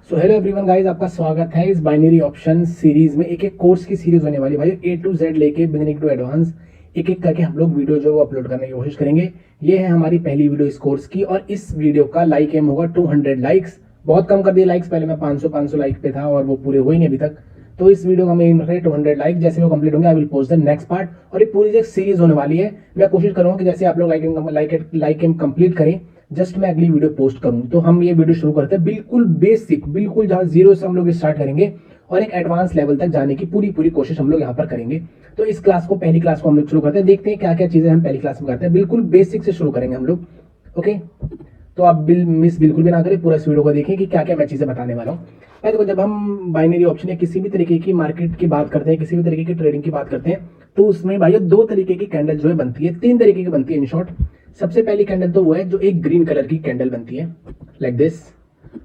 So hello everyone guys, आपका स्वागत है इस बाइनरी ऑप्शन सीरीज में। एक एक कोर्स की सीरीज होने वाली भाई, ए टू जेड लेके बिगिनिंग टू एडवांस एक एक करके हम लोग वीडियो जो वो अपलोड करने की कोशिश करेंगे। ये है हमारी पहली वीडियो इस कोर्स की और इस वीडियो का लाइक एम होगा 200 लाइक्स। बहुत कम कर दिए लाइक्स, पहले मैं 500 लाइक पे था और वो पूरे हुए नहीं अभी तक। तो इस वीडियो का मैं एम रखा है 200 लाइक। जैसे वो कंप्लीट होंगे I will post the next part. और ये पूरी एक सीरीज होने वाली है। मैं कोशिश करूंगा कि जैसे आप लोग लाइक एम कंप्लीट करें, जस्ट मैं अगली वीडियो पोस्ट करूं। तो हम ये वीडियो शुरू करते हैं बिल्कुल बेसिक, बिल्कुल जहां जीरो से हम लोग स्टार्ट करेंगे और एक एडवांस लेवल तक जाने की पूरी कोशिश हम लोग यहाँ पर करेंगे। तो इस पहली क्लास को हम लोग शुरू करते हैं। देखते हैं क्या क्या चीजें हम पहली क्लास में करते हैं। बिल्कुल बेसिक से शुरू करेंगे हम लोग। ओके, तो आप बिल्कुल भी ना करें, पूरा इस वीडियो को देखें कि क्या क्या मैं चीजें बताने वाला हूँ। देखो, जब हम बाइनरी ऑप्शन या किसी भी तरीके की मार्केट की बात करते हैं, किसी भी तरीके की ट्रेडिंग की बात करते हैं, तो उसमें भाई दो तरीके की कैंडल जो है बनती है, तीन तरीके की बनती है इन शॉर्ट। सबसे पहली कैंडल तो वो है जो एक ग्रीन कलर की कैंडल बनती है लाइक दिस,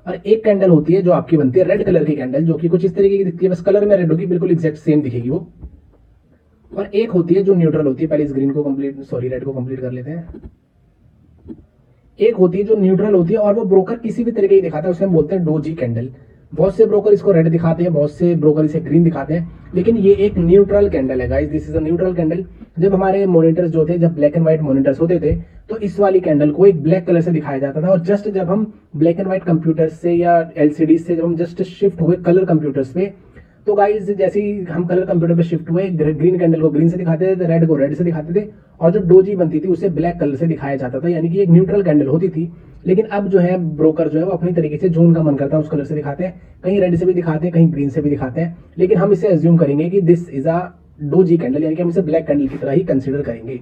और एक कैंडल होती है जो आपकी बनती है रेड कलर की कैंडल, जो कि कुछ इस तरीके की दिखती है, बस कलर में रेड होगी, बिल्कुल एग्जैक्ट सेम दिखेगी वो। और एक होती है जो न्यूट्रल होती है। पहले इस ग्रीन को रेड को कंप्लीट कर लेते हैं। एक होती है जो न्यूट्रल होती है और वो ब्रोकर किसी भी तरीके की दिखाता है, उसे हम बोलते हैं डोजी कैंडल। बहुत से ब्रोकर इसको रेड दिखाते हैं, बहुत से ब्रोकर इसे ग्रीन दिखाते हैं, लेकिन ये एक न्यूट्रल कैंडल है guys. This is a neutral candle. जब हमारे मॉनिटर्स जो थे, जब ब्लैक एंड व्हाइट मॉनिटर्स होते थे, तो इस वाली कैंडल को एक ब्लैक कलर से दिखाया जाता था। और जस्ट जब हम ब्लैक एंड व्हाइट कंप्यूटर से या एलसीडी से जब हम जस्ट शिफ्ट हुए कलर कंप्यूटर्स पे, तो गाइस जैसे ही हम कलर कंप्यूटर पे शिफ्ट हुए, ग्रीन कैंडल को ग्रीन से दिखाते थे, रेड को रेड से दिखाते थे, और जो डोजी बनती थी उसे ब्लैक कलर से दिखाया जाता था, यानी कि एक न्यूट्रल कैंडल होती थी। लेकिन अब जो है ब्रोकर जो है वो अपनी तरीके से जो उनका मन करता है उस कलर से दिखाते हैं, कहीं रेड से भी दिखाते हैं, कहीं ग्रीन से भी दिखाते हैं। लेकिन हम इसे एज्यूम करेंगे कि this is a doji candle, यानी कि हम इसे ब्लैक कैंडल की तरह ही कंसीडर करेंगे।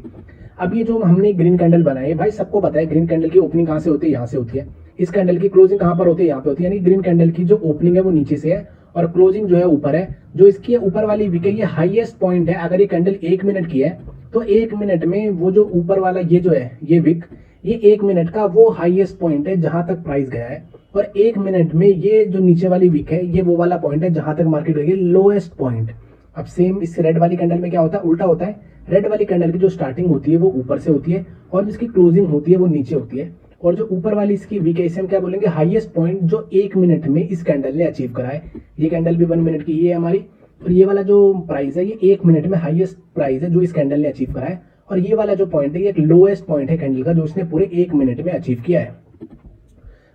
अब ये जो हमने ग्रीन कैंडल बनाई है भाई, सबको पता है ग्रीन कैंडल की ओपनिंग कहां से होती है, यहाँ से होती है। इस कैंडल की क्लोजिंग कहां पर होती है, यहाँ पे होती है। यानी ग्रीन कैंडल की जो ओपनिंग है वो नीचे से है और क्लोजिंग जो है ऊपर है। जो इसकी ऊपर वाली विक है ये हाईएस्ट पॉइंट है। अगर ये कैंडल 1 मिनट की है तो 1 मिनट में वो जो ऊपर वाला ये जो है ये विक, ये 1 मिनट का वो हाईएस्ट पॉइंट है जहां तक प्राइस गया है। और 1 मिनट में ये जो नीचे वाली विक है ये वो वाला पॉइंट है जहां तक मार्केट गई, लोएस्ट पॉइंट। अब सेम इस रेड वाली कैंडल में क्या होता है, उल्टा होता है। रेड वाली कैंडल की जो स्टार्टिंग होती है वो ऊपर से होती है और जिसकी क्लोजिंग होती है वो नीचे होती है। और जो ऊपर वाली इसकी वीक है, इसे हम क्या बोलेंगे, हाईएस्ट पॉइंट जो 1 मिनट में इस कैंडल ने अचीव करा है। ये कैंडल भी 1 मिनट की ये है हमारी, और ये वाला जो प्राइस है ये 1 मिनट में हाईएस्ट प्राइस है जो इस कैंडल ने अचीव करा है। और ये वाला जो पॉइंट है ये एक लोएस्ट पॉइंट है कैंडल का, जो इसने पूरे 1 मिनट में अचीव किया है।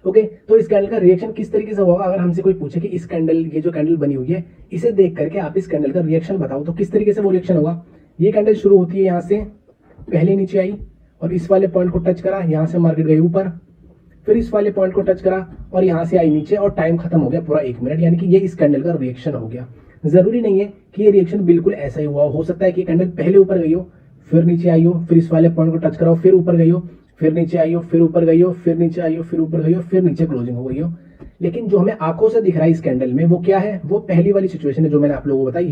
ओके, तो इस कैंडल का रिएक्शन किस तरीके से होगा। अगर हमसे कोई पूछे कि इस कैंडल, ये जो कैंडल बनी हुई है, इसे देख करके आप इस कैंडल का रिएक्शन बताओ, तो किस तरीके से वो रिएक्शन होगा। ये कैंडल शुरू होती है यहाँ से, पहले नीचे आई और इस वाले पॉइंट को टच करा, यहाँ से मार्केट गई ऊपर, फिर इस वाले पॉइंट को टच करा और यहाँ से आई नीचे, और टाइम खत्म हो गया पूरा 1 मिनट। यानी कि ये इस कैंडल का रिएक्शन हो गया। जरूरी नहीं है कि ये रिएक्शन बिल्कुल ऐसा ही हुआ हो सकता है कि कैंडल पहले ऊपर गई हो, फिर नीचे आई हो, फिर इस वाले पॉइंट को टच कराओ, फिर ऊपर गई हो, फिर नीचे आई हो, फिर ऊपर गई हो, फिर नीचे आई हो, फिर ऊपर गई हो, फिर नीचे क्लोजिंग हो गई हो। लेकिन जो हमें आंखों से दिख रहा है इस कैंडल में वो क्या है, वो पहली वाली सिचुएशन है जो मैंने आप लोगों को बताई।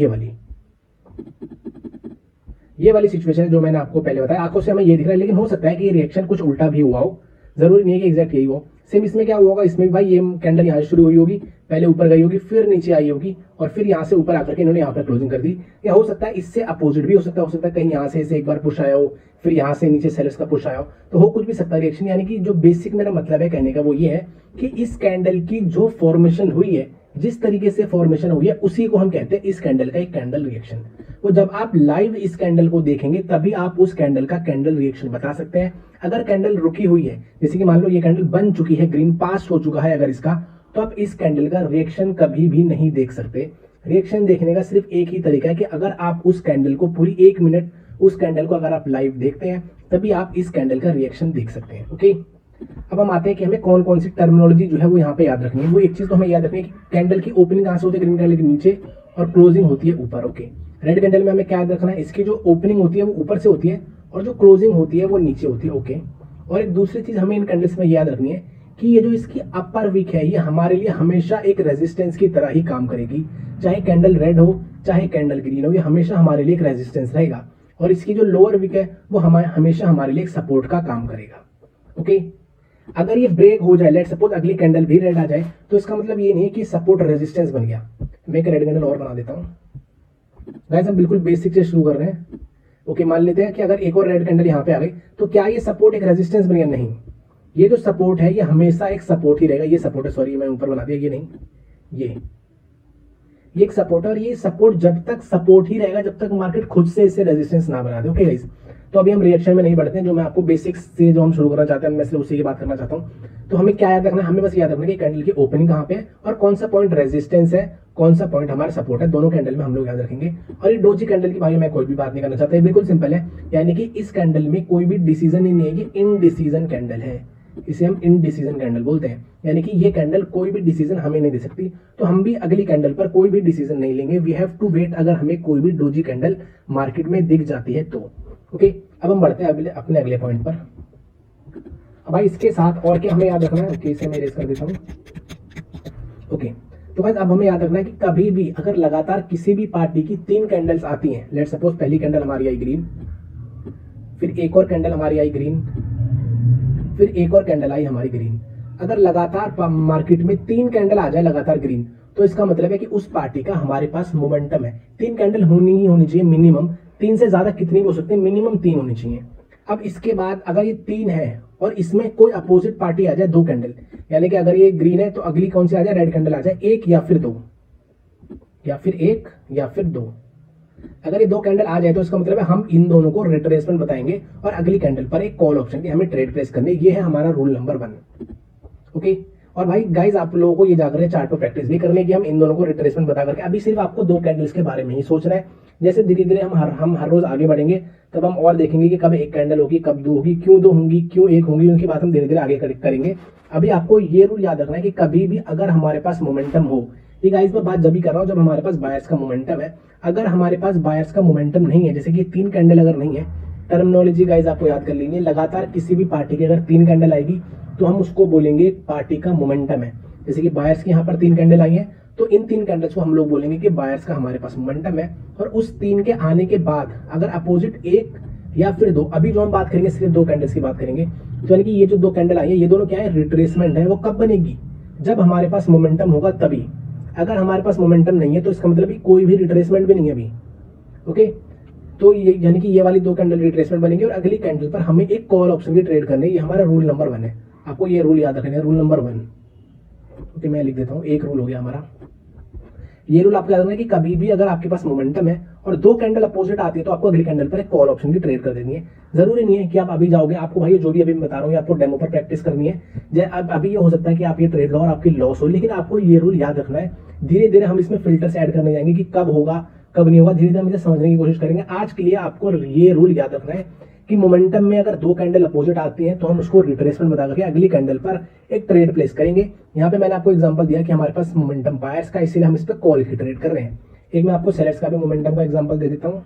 ये वाली सिचुएशन है जो मैंने आपको पहले बताया। आंखों से हमें ये दिख रहा है, लेकिन हो सकता है कि ये रिएक्शन कुछ उल्टा भी हुआ हो, जरूरी नहीं है कि एग्जैक्ट यही हो। सेम इसमें क्या हुआ होगा, इसमें भी भाई ये कैंडल यहाँ शुरू हुई होगी, पहले ऊपर गई होगी, फिर नीचे आई होगी, और फिर यहाँ से ऊपर आकर के इन्होंने यहाँ पर क्लोजिंग कर दी। या हो सकता है इससे अपोजिट भी हो सकता है कहीं यहाँ से इसे एक बार पुश आया हो, फिर यहाँ से नीचे सेलर्स का पुश आया हो, तो हो कुछ भी सकता है रिएक्शन। यानी कि जो बेसिक मेरा मतलब है कहने का वो ये है कि इस कैंडल की जो फॉर्मेशन हुई है, जिस तरीके से फॉर्मेशन हुई है, उसी को हम कहते हैं इस कैंडल का एक कैंडल रिएक्शन। तो जब आप लाइव इस कैंडल को देखेंगे तभी आप उस कैंडल का कैंडल रिएक्शन बता सकते हैं। अगर कैंडल रुकी हुई है, जैसे कि मान लो ये कैंडल बन चुकी है, ग्रीन पास हो चुका है अगर इसका, तो आप इस कैंडल का रिएक्शन कभी भी नहीं देख सकते। रिएक्शन देखने का सिर्फ एक ही तरीका है कि अगर आप उस कैंडल को पूरी 1 मिनट, उस कैंडल को अगर आप लाइव देखते हैं तभी आप इस कैंडल का रिएक्शन देख सकते हैं। ओके, अब हम आते हैं कि हमें कौन कौन सी टर्मिनोलॉजी जो है वो यहाँ पे याद रखनी है। वो एक चीज तो हमें याद रखनी है कि कैंडल की ओपनिंग कहाँ से होती है, ग्रीन कैंडल के नीचे, और क्लोजिंग होती है ऊपर। ओके, रेड कैंडल में हमें क्या याद रखना है, इसकी जो ओपनिंग होती है वो ऊपर से होती है और जो क्लोजिंग होती है वो नीचे होती है। ओके, और एक दूसरी चीज हमें इन कैंडल्स में याद रखनी है कि ये जो इसकी अपर विक है ये हमारे लिए हमेशा एक रेजिस्टेंस की तरह ही काम करेगी। चाहे कैंडल रेड हो चाहे कैंडल ग्रीन हो, ये हमेशा हमारे लिए एक रेजिस्टेंस रहेगा। और इसकी जो लोअर विक है वो हमेशा हमारे लिए एक सपोर्ट का काम करेगा। ओके, अगर ये ब्रेक हो जाए, लेट सपोज अगली कैंडल भी रेड आ जाए, तो इसका मतलब ये नहीं है कि सपोर्ट रेजिस्टेंस बन गया। मैं एक रेड कैंडल और बना देता हूँ गाइस, हम बिल्कुल बेसिक से शुरू कर रहे हैं। ओके, मान लेते हैं कि अगर एक और रेड कैंडल यहाँ पे आ गई तो क्या ये सपोर्ट एक रेजिस्टेंस बन गया, नहीं। ये जो सपोर्ट है ये हमेशा एक सपोर्ट ही रहेगा। ये सपोर्ट है, सॉरी मैं ऊपर बना दिया, ये नहीं, ये एक सपोर्ट है और ये सपोर्ट जब तक सपोर्ट ही रहेगा जब तक मार्केट खुद से इसे रेजिस्टेंस ना बना दे। ओके गाइस, तो अभी हम रिएक्शन में नहीं बढ़ते हैं, जो मैं आपको बेसिक्स से जो हम शुरू करना चाहते हैं मैं सिर्फ उसी की बात करना चाहता हूँ। तो हमें क्या याद रखना है, हमें बस याद रखना है कि कैंडल की ओपनिंग कहाँ पे है और कौन सा पॉइंट रेजिस्टेंस है, कौन सा पॉइंट हमारा सपोर्ट है, दोनों कैंडल में हम लोग याद रखेंगे। और ये डोजी कैंडल की भाई मैं कोई भी बात नहीं करना चाहता, ये बिल्कुल सिंपल है, यानी कि इस कैंडल में कोई भी डिसीजन ही नहीं है, ये इनडिसीजन कैंडल है, इसे हम इनडिसीजन कैंडल बोलते हैं, यानी कि ये कैंडल कोई भी डिसीजन हमें नहीं दे सकती। तो हम भी अगली कैंडल पर कोई भी डिसीजन नहीं लेंगे, वी हैव टू वेट अगर हमें कोई भी डोजी कैंडल मार्केट में दिख जाती है तो। ओके, अब हम बढ़ते हैं अपने अगले पॉइंट पर। अब भाई इसके साथ और क्या हमें याद रखना है, ओके इसे मैं इरेज कर देता हूँ। ओके, तो भाई अब हमें याद रखना है कि कभी भी अगर लगातार किसी भी पार्टी की 3 कैंडल्स आती हैं, लेट सपोज पहली कैंडल हमारी आई ग्रीन, फिर एक और कैंडल हमारी आई ग्रीन, फिर एक और कैंडल आई हमारी ग्रीन, अगर लगातार मार्केट में 3 कैंडल आ जाए लगातार ग्रीन, तो इसका मतलब है कि उस पार्टी का हमारे पास मोमेंटम है। 3 कैंडल होनी ही होनी चाहिए मिनिमम, 3 से ज्यादा कितनी भी हो सकती है, मिनिमम 3 होनी चाहिए। अब इसके बाद अगर ये 3 है और इसमें कोई अपोजिट पार्टी आ जाए 2 कैंडल, यानी कि अगर ये ग्रीन है तो अगली कौन सी आ जाए, रेड कैंडल आ जाए, 1 या फिर 2, या फिर 1 या फिर 2, अगर ये 2 कैंडल आ जाए तो इसका मतलब है हम इन दोनों को रिट्रेसमेंट बताएंगे और अगली कैंडल पर एक कॉल ऑप्शन की हमें ट्रेड प्लेस करनी है। ये है हमारा रूल नंबर 1। ओके, और भाई गाइज आप लोगों को ये जाकर चार्ट पर प्रैक्टिस भी करनी है कि हम इन दोनों को रिट्रेसमेंट बता करके, अभी सिर्फ आपको 2 कैंडल्स के बारे में ही सोचना है। जैसे धीरे धीरे हम हर रोज आगे बढ़ेंगे तब हम और देखेंगे कि कब 1 कैंडल होगी, कब 2 होगी, क्यों 2 होंगी, क्यों 1 होंगी, उनकी बात हम धीरे धीरे आगे करेंगे। अभी आपको ये रूल याद रखना है कि कभी भी अगर हमारे पास मोमेंटम हो, ये गाइज मैं बात जब भी कर रहा हूँ जब हमारे पास बायर्स का मोमेंटम है, अगर हमारे पास बायर्स का मोमेंटम नहीं है, जैसे कि 3 कैंडल अगर नहीं है, टर्मिनोलॉजी गाइज आपको याद कर लेंगे, लगातार किसी भी पार्टी की अगर 3 कैंडल आएगी तो हम उसको बोलेंगे पार्टी का मोमेंटम है। जैसे कि बायर्स की यहाँ पर 3 कैंडल आई है तो इन 3 कैंडल्स को हम लोग बोलेंगे कि बायर्स का हमारे पास मोमेंटम है। और उस 3 के आने के बाद अगर अपोजिट 1 या फिर 2, अभी जो हम बात करेंगे सिर्फ 2 कैंडल्स की बात करेंगे, तो यानी कि ये जो 2 कैंडल आई है ये दोनों क्या है, रिट्रेसमेंट है। वो कब बनेगी, जब हमारे पास मोमेंटम होगा तभी। अगर हमारे पास मोमेंटम नहीं है तो इसका मतलब कोई भी रिट्रेसमेंट भी नहीं है अभी। ओके, तो ये यानी कि ये वाली 2 कैंडल रिट्रेसमेंट बनेंगे और अगली कैंडल पर हमें एक कॉल ऑप्शन की ट्रेड करनी है। ये हमारा रूल नंबर 1 है, आपको ये रूल याद रखना है, रूल नंबर 1। ओके, मैं लिख देता हूँ, एक रूल हो गया हमारा। ये रूल आपको याद रखना है कि कभी भी अगर आपके पास मोमेंटम है और 2 कैंडल अपोजिट आती है तो आपको अगली कैंडल पर एक कॉल ऑप्शन की ट्रेड कर देनी है। जरूरी नहीं है कि आप अभी जाओगे, आपको भाई जो भी अभी मैं बता रहा हूँ आपको डेमो पर प्रैक्टिस करनी है। अभी ये हो सकता है कि आप ये ट्रेड लो और आपकी लॉस हो, लेकिन आपको ये रूल याद रखना है। धीरे धीरे हम इसमें फिल्टर्स ऐड करने जाएंगे कि कब होगा कब नहीं होगा, धीरे धीरे हम इसे समझने की कोशिश करेंगे। आज के लिए आपको ये रूल याद रखना है कि मोमेंटम में अगर 2 कैंडल अपोजिट आती हैं तो हम उसको रिट्रेसमेंट बता करके अगली कैंडल पर एक ट्रेड प्लेस करेंगे। यहाँ पे मैंने आपको एग्जांपल दिया कि हमारे पास मोमेंटम बायर्स का, इसीलिए हम इस पर कॉल की ट्रेड कर रहे हैं। एक मैं आपको सेलर्स का भी मोमेंटम का एग्जांपल दे देता हूँ।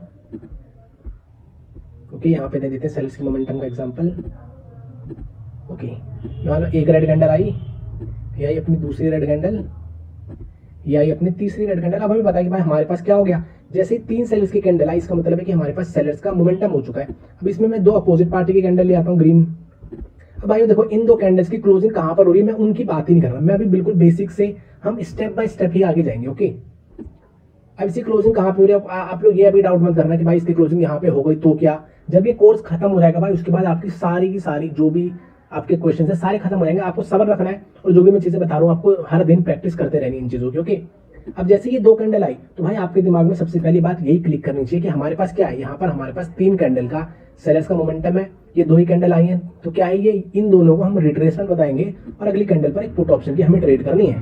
ओके, यहाँ पे दे देते हैं सेलर्स की मोमेंटम का एग्जांपल। ओके, यहाँ एक रेड कैंडल आई, ये आई अपनी दूसरी रेड कैंडल, ये आई अपनी तीसरी रेड कैंडल। अब हमें बताया कि भाई हमारे पास क्या हो गया, जैसे 3 सेलर्स की कैंडल आई इसका मतलब है कि हमारे पास सेलर्स का मोमेंटम हो चुका है। अब इसमें मैं 2 अपोजिट पार्टी की कैंडल ले आता हूँ ग्रीन। अब भाई देखो इन 2 कैंडल्स की क्लोजिंग कहाँ पर हो रही है, मैं उनकी बात ही नहीं कर रहा, मैं अभी बिल्कुल बेसिक से हम स्टेप बाय स्टेप ही आगे जाएंगे। ओके, अब इसकी क्लोजिंग कहाँ पे हो रही है, आप लोग ये अभी डाउट मत करना कि भाई इसकी क्लोजिंग यहाँ पे हो गई तो क्या। जब ये कोर्स खत्म हो जाएगा भाई उसके बाद आपकी सारी की सारी जो भी आपके क्वेश्चन है सारे खत्म हो जाएंगे। आपको सब्र रखना है और जो भी मैं चीजें बता रहा हूँ आपको हर दिन प्रैक्टिस करते रहनी इन चीजों की। ओके, अब जैसे ये 2 कैंडल आई तो भाई आपके दिमाग में सबसे पहली बात यही क्लिक करनी चाहिए कि हमारे पास क्या है, यहाँ पर हमारे पास 3 कैंडल का सेलर्स का मोमेंटम है, ये 2 ही कैंडल आई हैं तो क्या है, ये इन दोनों को हम रिट्रेसमेंट बताएंगे और अगली कैंडल पर एक पुट ऑप्शन की हमें ट्रेड करनी है।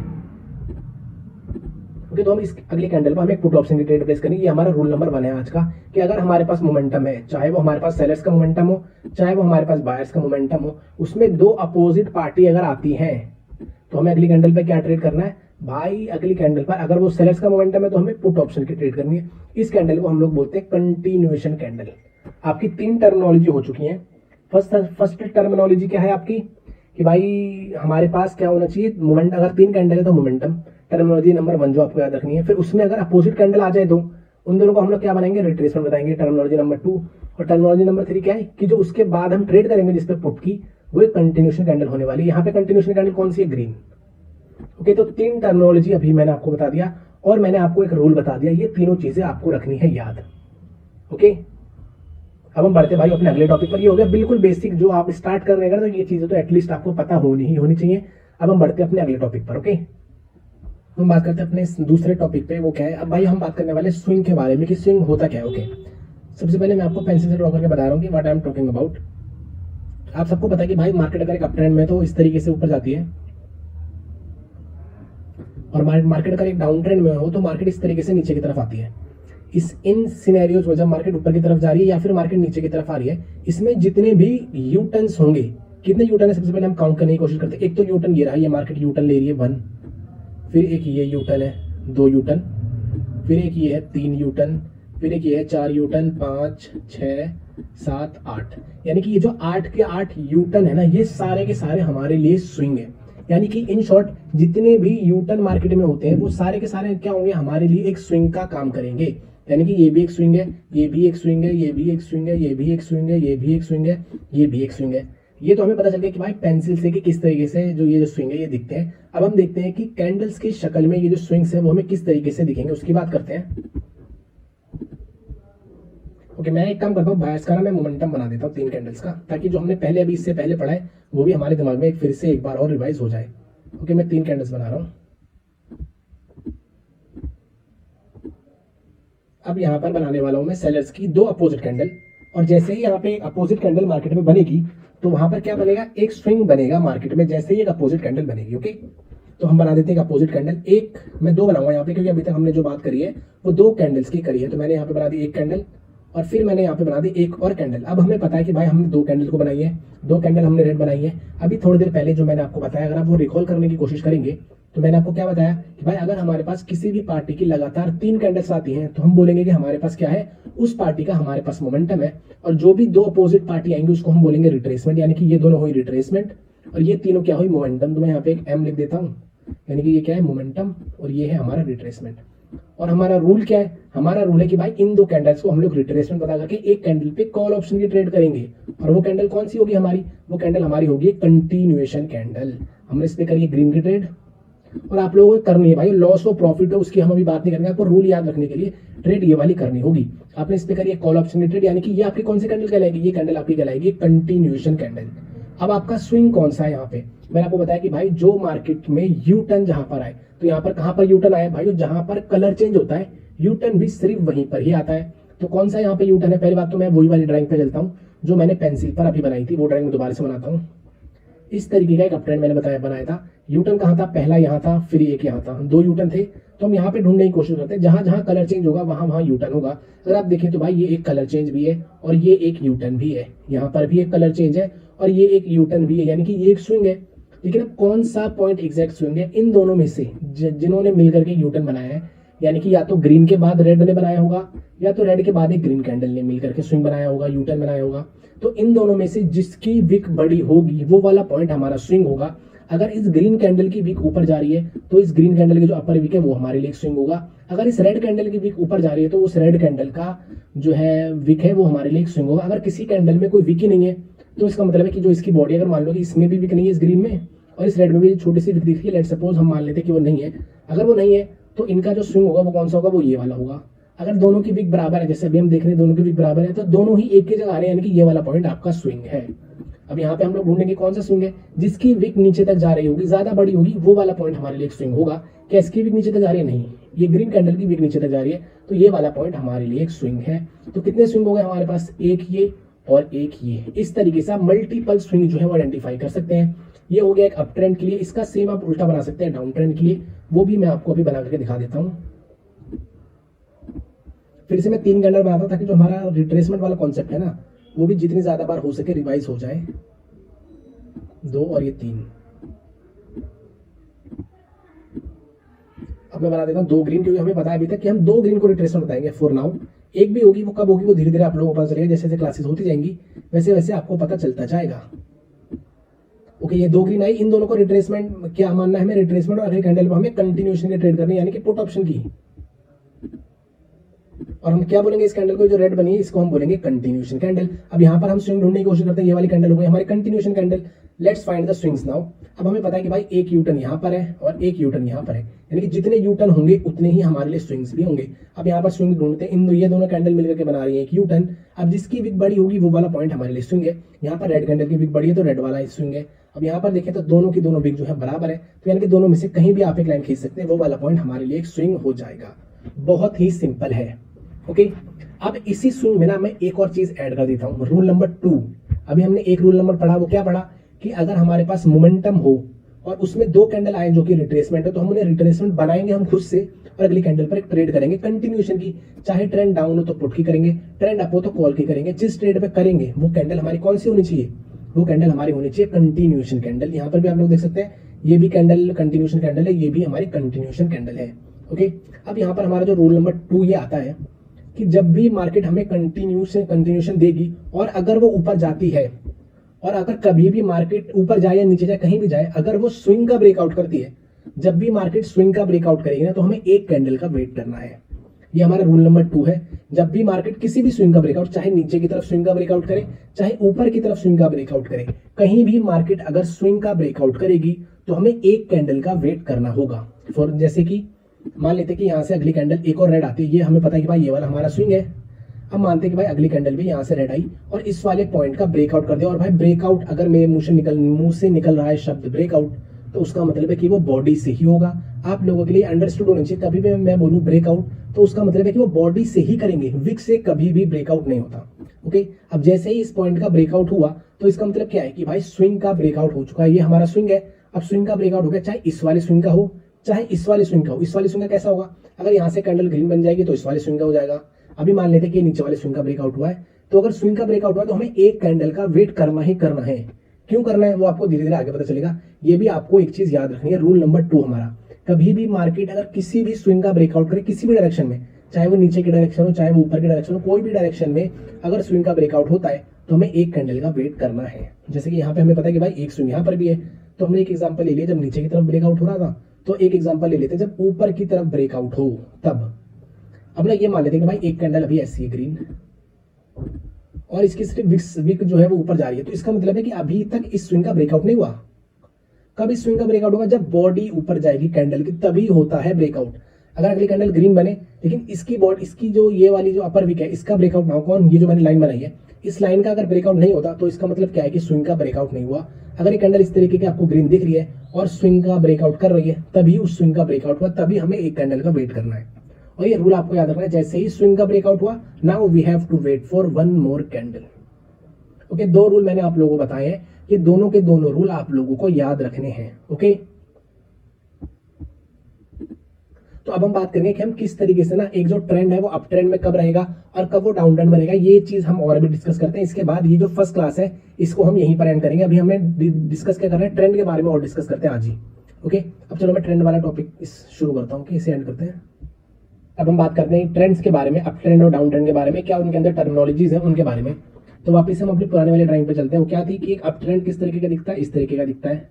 ओके, तो हम इस अगली कैंडल पर हमें एक पुट ऑप्शन की ट्रेड प्लेस करनी है। ये हमारा रूल नंबर 1 है आज का कि अगर हमारे पास मोमेंटम है, चाहे वो हमारे पास सेलर्स का मोमेंटम हो चाहे वो हमारे पास बायर्स का मोमेंटम हो, उसमें 2 अपोजिट पार्टी अगर आती है तो हमें अगली कैंडल पे क्या ट्रेड करना है भाई, अगली कैंडल पर अगर वो सेलर्स का मोमेंटम है तो हमें पुट ऑप्शन की ट्रेड करनी है। इस कैंडल को हम लोग बोलते हैं कंटिन्यूएशन कैंडल। आपकी 3 टर्मिनोलॉजी हो चुकी है। फर्स्ट टर्मिनोलॉजी क्या है आपकी कि भाई हमारे पास क्या होना चाहिए, मोमेंट, अगर 3 कैंडल है तो मोमेंटम, टर्मिनोलॉजी नंबर 1 जो आपको याद रखनी है। फिर उसमें अगर अपोजिट कैंडल आ जाए तो उन दोनों को हम लोग क्या बनाएंगे, रिट्रेसमेंट बताएंगे, टर्मिनोलॉजी नंबर 2। और टर्मिनोलॉजी नंबर 3 क्या है कि जो उसके बाद हम ट्रेड करेंगे जिसपे पुट की, वो एक कंटिन्यूएशन कैंडल होने वाली है। यहाँ पे कंटिन्यूएशन कैंडल कौन सी है, ग्रीन। ओके, तो 3 टर्मिनोलॉजी अभी मैंने आपको बता दिया और मैंने आपको एक रूल बता दिया, ये तीनों चीजें आपको रखनी है याद। ओके, अब हम बढ़ते भाई अपने अगले टॉपिक पर। ये हो गया बिल्कुल बेसिक, जो आप स्टार्ट कर रहे हैं तो ये चीजें तो एटलीस्ट आपको पता होनी ही होनी चाहिए। अब हम बढ़ते अपने अगले टॉपिक पर। ओके, हम बात करते हैं अपने दूसरे टॉपिक पे, वो क्या है। अब भाई हम बात करने वाले स्विंग के बारे में कि स्विंग होता क्या है। ओके, सबसे पहले मैं आपको पेंसिल से ड्रॉ करके बता रहा हूँ कि what I am talking about. आप सबको पता है कि भाई मार्केट अगर एक अप ट्रेंड में तो इस तरीके से ऊपर जाती है, और मार्केट अगर एक डाउन ट्रेंड में हो तो मार्केट इस तरीके से नीचे की तरफ आती है। इन सिनेरियोज में जब मार्केट ऊपर की तरफ जा रही है या फिर मार्केट नीचे की तरफ आ रही है, इसमें जितने भी यू टर्न्स होंगे, कितने यू टर्न है सबसे पहले हम काउंट करने की कोशिश करते हैं। एक तो यू टर्न ये रहा, ये मार्केट यू टर्न ले रही है 1, फिर एक ये यू टर्न है 2 यू टर्न, फिर एक ये है 3 यू टर्न, फिर एक ये है 4 यू टर्न, 5 6 7 8। यानी कि ये जो 8 के 8 यू टर्न है ना, ये सारे के सारे हमारे लिए स्विंग है। यानी कि इन शॉर्ट जितने भी यू टर्न मार्केट में होते हैं वो सारे के सारे क्या होंगे, हमारे लिए एक स्विंग का काम करेंगे। यानी कि ये भी एक स्विंग है, ये भी एक स्विंग है, ये भी एक स्विंग है, ये भी एक स्विंग है, ये भी एक स्विंग है, ये भी एक स्विंग है। ये तो हमें पता चल गया कि भाई पेंसिल से कि किस तरीके से ये जो स्विंग है ये दिखते हैं। अब हम देखते हैं कि कैंडल्स की शक्ल में ये जो स्विंग्स है वो हमें किस तरीके से दिखेंगे, उसकी बात करते हैं। ओके, मैं एक काम करता हूँ, बायस का ना मैं मोमेंटम बना देता हूँ 3 कैंडल्स का, ताकि जो हमने पहले अभी इससे पहले पढ़ा है वो भी हमारे दिमाग में फिर से एक बार और रिवाइज हो जाए। ओके, मैं 3 कैंडल्स बना रहा हूँ। अब यहाँ पर बनाने वाला हूँ मैं सेलर्स की 2 अपोजिट कैंडल, और जैसे ही यहाँ पे अपोजिट कैंडल मार्केट में बनेगी तो वहां पर क्या बनेगा, एक स्विंग बनेगा मार्केट में, जैसे ही एक अपोजिट कैंडल बनेगी। ओके, तो हम बना देते हैं अपोजिट कैंडल। एक मैं 2 बनाऊंगा यहाँ पे, क्योंकि अभी तक हमने जो बात करी है वो 2 कैंडल्स की करी है। तो मैंने यहाँ पे बना दी एक कैंडल, और फिर मैंने यहाँ पे बना दी एक और कैंडल। अब हमें पता है कि भाई हमने 2 कैंडल को बनाई है, 2 कैंडल हमने रेड बनाई है। अभी थोड़ी देर पहले जो मैंने आपको बताया, अगर आप वो रिकॉल करने की कोशिश करेंगे तो मैंने आपको क्या बताया कि भाई अगर हमारे पास किसी भी पार्टी की लगातार 3 कैंडल्स आती हैं तो हम बोलेंगे कि हमारे पास क्या है, उस पार्टी का हमारे पास मोमेंटम है। और जो भी 2 अपोजिट पार्टी आएंगे उसको हम बोलेंगे रिट्रेसमेंट। यानी कि ये दोनों हुई रिट्रेसमेंट और ये तीनों क्या हुई, मोमेंटम। तो मैं यहाँ पे एक एम लिख देता हूँ, यानी कि ये क्या है, मोमेंटम, और ये है हमारा रिट्रेसमेंट। और हमारा रूल क्या है, हमारा रूल है कि भाई इन 2 कैंडल्स को हम लोग रिट्रेसमेंट बता करके एक कैंडल पे कॉल ऑप्शन की ट्रेड करेंगे। और वो कैंडल कौन सी होगी हमारी, वो कैंडल हमारी होगी कंटिन्यूएशन कैंडल। हमने इस पे करी ग्रीन की ट्रेड, और आप लोगों को करनी है भाई, लॉस ऑफ प्रॉफिट है उसकी हम अभी बात नहीं करेंगे, आपको रूल याद रखने के लिए ट्रेड ये वाली करनी होगी। आपने इस पे करी कॉल ऑप्शन की ट्रेड, यानी कि ये आपकी कौन सी कैंडल कहलाएगी, ये कैंडल आपकी कहलाएगी कंटिन्यूएशन कैंडल। अब आपका स्विंग कौन सा है यहाँ पे, मैंने आपको बताया कि भाई जो मार्केट में यू टर्न जहां पर आए, तो यहाँ पर कहां पर यू टर्न आया भाई, जहां पर कलर चेंज होता है यू टर्न भी सिर्फ वहीं पर ही आता है। तो कौन सा यहाँ पे यू टर्न है, पहली बात तो मैं वही वाली ड्राइंग पे चलता हूँ जो मैंने पेंसिल पर अभी बनाई थी, वो ड्राइंग में दोबारा से बनाता हूँ। इस तरीके का एक अप ट्रेंड मैंने बनाया था। यू टर्न कहाँ था, पहला यहाँ था, फिर एक यहाँ था, 2 यू टर्न थे। तो हम यहाँ पे ढूंढने की कोशिश करते हैं, जहां जहां कलर चेंज होगा वहां वहां यू टर्न होगा। अगर आप देखें तो भाई ये एक कलर चेंज भी है और ये एक यू टर्न भी है, यहाँ पर भी एक कलर चेंज है और ये एक यू टर्न भी है, यानी कि ये एक स्विंग है। लेकिन अब कौन सा पॉइंट एग्जैक्ट स्विंग है, इन दोनों में से जिन्होंने मिलकर के यू टर्न बनाया है, यानी कि या तो ग्रीन के बाद रेड ने बनाया होगा, या तो रेड के बाद एक ग्रीन कैंडल ने मिलकर के स्विंग बनाया होगा, यू टर्न बनाया होगा। तो इन दोनों में से जिसकी विक बड़ी होगी वो वाला पॉइंट हमारा स्विंग होगा। अगर इस ग्रीन कैंडल की विक ऊपर जा रही है तो इस ग्रीन कैंडल की जो अपर विक है वो हमारे लिए स्विंग होगा। अगर इस रेड कैंडल की विक ऊपर जा रही है तो उस रेड कैंडल का जो है विक है वो हमारे लिए स्विंग होगा। अगर किसी कैंडल में कोई विक ही नहीं है तो इसका मतलब है कि जो इसकी बॉडी, अगर मान लो कि इसमें भी विक नहीं है, इस ग्रीन में और इस रेड में भी छोटी सी विक दिख रही है, लेट सपोज हम मान लेते हैं कि वो नहीं है, अगर वो नहीं है तो इनका जो स्विंग होगा वो कौन सा होगा, वो ये वाला होगा। अगर दोनों की विक बराबर है, जैसे अभी हम देख रहे हैं दोनों की विक बराबर है, तो दोनों ही एक की जगह आ रहे हैं, यानी कि ये वाला पॉइंट आपका स्विंग है। अब यहाँ पे हम लोग ढूंढेंगे कौन सा स्विंग है, जिसकी विक नीचे तक जा रही होगी, ज्यादा बड़ी होगी, वो वाला पॉइंट हमारे लिए एक स्विंग होगा। क्या इसकी विक नीचे तक जा रही है, नहीं, ये ग्रीन कैंडल की विक नीचे तक जा रही है, तो ये वाला पॉइंट हमारे लिए एक स्विंग है। तो कितने स्विंग हो गए हमारे पास, एक ये और एक ये। इस तरीके से आप मल्टीपल स्विंग जो है वो आइडेंटिफाई कर सकते हैं। ये हो गया एक अप ट्रेंड के लिए। इसका सेम आप उल्टा बना सकते हैं डाउन ट्रेंड के लिए, वो भी मैं आपको अभी बना करके दिखा देता हूँ। फिर से मैं 3 कैंडल बनाता हूँ ताकि जो हमारा रिट्रेसमेंट वाला कॉन्सेप्ट है ना वो भी जितनी ज्यादा बार हो सके रिवाइज हो जाए। 2 और ये 3। अब मैं बना देता हूँ 2 ग्रीन, क्योंकि हमें पता है अभी तक कि हम 2 ग्रीन को रिट्रेसमेंट बताएंगे फॉर नाउ। एक भी होगी, वो कब होगी वो धीरे धीरे आप लोगों को पता चलेगा, जैसे जैसे क्लासेस होती जाएंगी वैसे वैसे आपको पता चलता जाएगा। ओके, ये 2 ग्रीन आई, इन दोनों को रिट्रेसमेंट क्या मानना है हमें, रिट्रेसमेंट, और अगले कैंडल पर हमें कंटिन्यूएशन की ट्रेड करनी है, यानी कि पुट ऑप्शन की। और हम क्या बोलेंगे, इस कैंडल को जो रेड बनी है इसको हम बोलेंगे कंटिन्यूएशन कैंडल। अब यहाँ पर हम स्विंग ढूंढने की कोशिश करते हैं, ये वाली कैंडल हो गई हमारी continuation candle. Let's find the swings now. अब हमें पता है कि भाई एक यू टर्न यहाँ पर है और एक यू टर्न यहाँ पर है, यानी कि जितने यू टर्न होंगे उतने ही हमारे लिए स्विंग्स भी होंगे। अब यहाँ पर स्विंग ढूंढते हैं, ये दोनों कैंडल मिलकर के बना रही है एक यू टर्न। अब जिसकी विक बड़ी होगी वो वाला पॉइंट हमारे लिए स्विंग है। यहाँ पर रेड कैंडल की विक बड़ी है तो रेड वाला स्विंग है। अब यहाँ पर देखें तो दोनों की दोनों विक जो है बराबर है, तो यानी कि दोनों में से कहीं भी आप एक लाइन खींच सकते हैं, वो वाला पॉइंट हमारे लिए एक स्विंग हो जाएगा। बहुत ही सिंपल है। ओके, अब इसी स्विंग में ना मैं एक और चीज ऐड कर देता हूँ, रूल नंबर 2। अभी हमने एक रूल नंबर पढ़ा, वो क्या पढ़ा कि अगर हमारे पास मोमेंटम हो और उसमें दो कैंडल आए जो कि रिट्रेसमेंट है, तो हम उन्हें रिट्रेसमेंट बनाएंगे हम खुद से और अगली कैंडल पर एक ट्रेड करेंगे कंटिन्यूएशन की। चाहे ट्रेंड डाउन हो तो पुट की करेंगे, ट्रेंड अप हो तो कॉल की करेंगे। जिस ट्रेड पे करेंगे वो कैंडल हमारी कौन सी होनी चाहिए, वो कैंडल हमारी होनी चाहिए कंटिन्यूएशन कैंडल। यहाँ पर भी आप लोग देख सकते हैं, ये भी कैंडल कंटिन्यूएशन कैंडल है, ये भी हमारी कंटिन्यूएशन कैंडल है। ओके, अब यहाँ पर हमारा जो रूल नंबर 2 ये आता है कि जब भी मार्केट हमें कंटिन्यूएशन देगी और अगर वो ऊपर जाती है और अगर कभी भी मार्केट ऊपर जाए या नीचे जाए कहीं भी जाए, अगर वो स्विंग का ब्रेकआउट करती है, जब भी मार्केट स्विंग का ब्रेकआउट करेगी ना, तो हमें एक कैंडल का वेट करना है। ये हमारा रूल नंबर 2 है। जब भी मार्केट किसी भी स्विंग का ब्रेकआउट, चाहे नीचे की तरफ स्विंग का ब्रेकआउट करे, चाहे ऊपर की तरफ स्विंग का ब्रेकआउट करे, कहीं भी मार्केट अगर स्विंग का ब्रेकआउट करेगी तो हमें एक कैंडल का वेट करना होगा। फॉर जैसे कि मान लेते कि यहाँ से अगली कैंडल एक और रेड आती है, ये हमें पता है कि भाई ये वाला हमारा स्विंग है। अब मानते हैं कि भाई अगली कैंडल भी यहाँ से रेड आई और इस वाले पॉइंट का ब्रेकआउट कर दिया, और भाई ब्रेकआउट अगर मेरे मुंह से निकल रहा है शब्द ब्रेकआउट, तो उसका मतलब है कि वो बॉडी से ही होगा। आप लोगों के लिए अंडरस्टूड होना चाहिए, कभी भी मैं बोलूं ब्रेकआउट तो उसका मतलब है कि वो बॉडी से ही करेंगे, विक से कभी भी ब्रेकआउट नहीं होता। ओके, अब जैसे ही इस पॉइंट का ब्रेकआउट हुआ तो इसका मतलब क्या है कि भाई स्विंग का ब्रेकआउट हो चुका है। ये हमारा स्विंग है, अब स्विंग का ब्रेकआउट हो गया, चाहे इस वाले स्विंग का हो चाहे इस वाले स्विंग का हो। इस वाले स्विंग का कैसा होगा, अगर यहाँ से कैंडल ग्रीन बन जाएगी तो इस वाले स्विंग का हो जाएगा। अभी मान लेते हैं कि नीचे वाले स्विंग का ब्रेकआउट हुआ है, तो अगर स्विंग का ब्रेकआउट हुआ तो हमें एक कैंडल का वेट करना ही करना है। क्यों करना है वो आपको धीरे धीरे आगे पता चलेगा। ये भी आपको एक चीज याद रखनी है, रूल नंबर 2 हमारा, कभी भी मार्केट अगर किसी भी स्विंग का ब्रेकआउट करे किसी भी डायरेक्शन में, चाहे वो नीचे की डायरेक्शन हो चाहे वो ऊपर की डायरेक्शन हो, कोई भी डायरेक्शन में अगर स्विंग का ब्रेकआउट होता है तो हमें एक कैंडल का वेट करना है। जैसे कि यहाँ पे हमें पता है कि भाई एक स्विंग यहाँ पर भी है, तो हमने एक एग्जांपल ले लिया जब नीचे की तरफ ब्रेकआउट हो रहा था, तो एक एग्जांपल ले लेते हैं जब ऊपर की तरफ ब्रेकआउट हो तब। अब ना ये मान लेते हैं कि भाई एक कैंडल अभी ऐसी है ग्रीन और इसकी सिर्फ विक जो है वो ऊपर जा रही है, तो इसका मतलब है कि अभी तक इस स्विंग का ब्रेकआउट नहीं हुआ। कब इस स्विंग का ब्रेकआउट होगा, जब बॉडी ऊपर जाएगी कैंडल की तभी होता है ब्रेकआउट। अगर अगली कैंडल ग्रीन बने लेकिन इसकी जो ये वाली जो अपर विक है इसका ब्रेकआउट ना हो, कौन, ये जो मैंने लाइन बनाई है, इस लाइन का अगर ब्रेकआउट नहीं होता तो इसका मतलब क्या है कि स्विंग का ब्रेकआउट नहीं हुआ। अगर ये कैंडल इस तरीके की आपको ग्रीन दिख रही है और स्विंग का ब्रेकआउट कर रही है, तभी उस स्विंग का ब्रेकआउट हुआ, तभी हमें एक कैंडल का वेट करना है। और ये रूल आपको याद रखना है, जैसे ही स्विंग का ब्रेकआउट हुआ, now we have to wait for one more candle. Okay, 2 rule मैंने आप लोगों को बताए हैं, ये दोनों के दोनों रूल आप लोगों को याद रखने हैं। ओके, तो अब हम बात करेंगे कि हम किस तरीके से ना एक जो ट्रेंड है वो अप ट्रेंड में कब रहेगा और कब वो डाउन ट्रेंड बनेगा, ये चीज हम और भी डिस्कस करते हैं। इसके बाद ये जो फर्स्ट क्लास है इसको हम यहीं पर एंड करेंगे। अभी हमें डिस्कस क्या कर रहे हैं, ट्रेंड के बारे में और डिस्कस करते हैं आज ही। ओके, अब चलो मैं ट्रेंड वाला टॉपिक शुरू करता हूँ कि इसे एंड करते हैं। अब हम बात करते हैं ट्रेंड्स के बारे में, अप ट्रेंड और डाउन ट्रेंड के बारे में, क्या उनके अंदर टर्मिनोलॉजीज है उनके बारे में। तो वापस हम अपनी पुराने वाले ड्राइंग पे चलते हैं। वो क्या थी कि एक अप ट्रेंड किस तरीके का दिखता है, इस तरीके का दिखता है।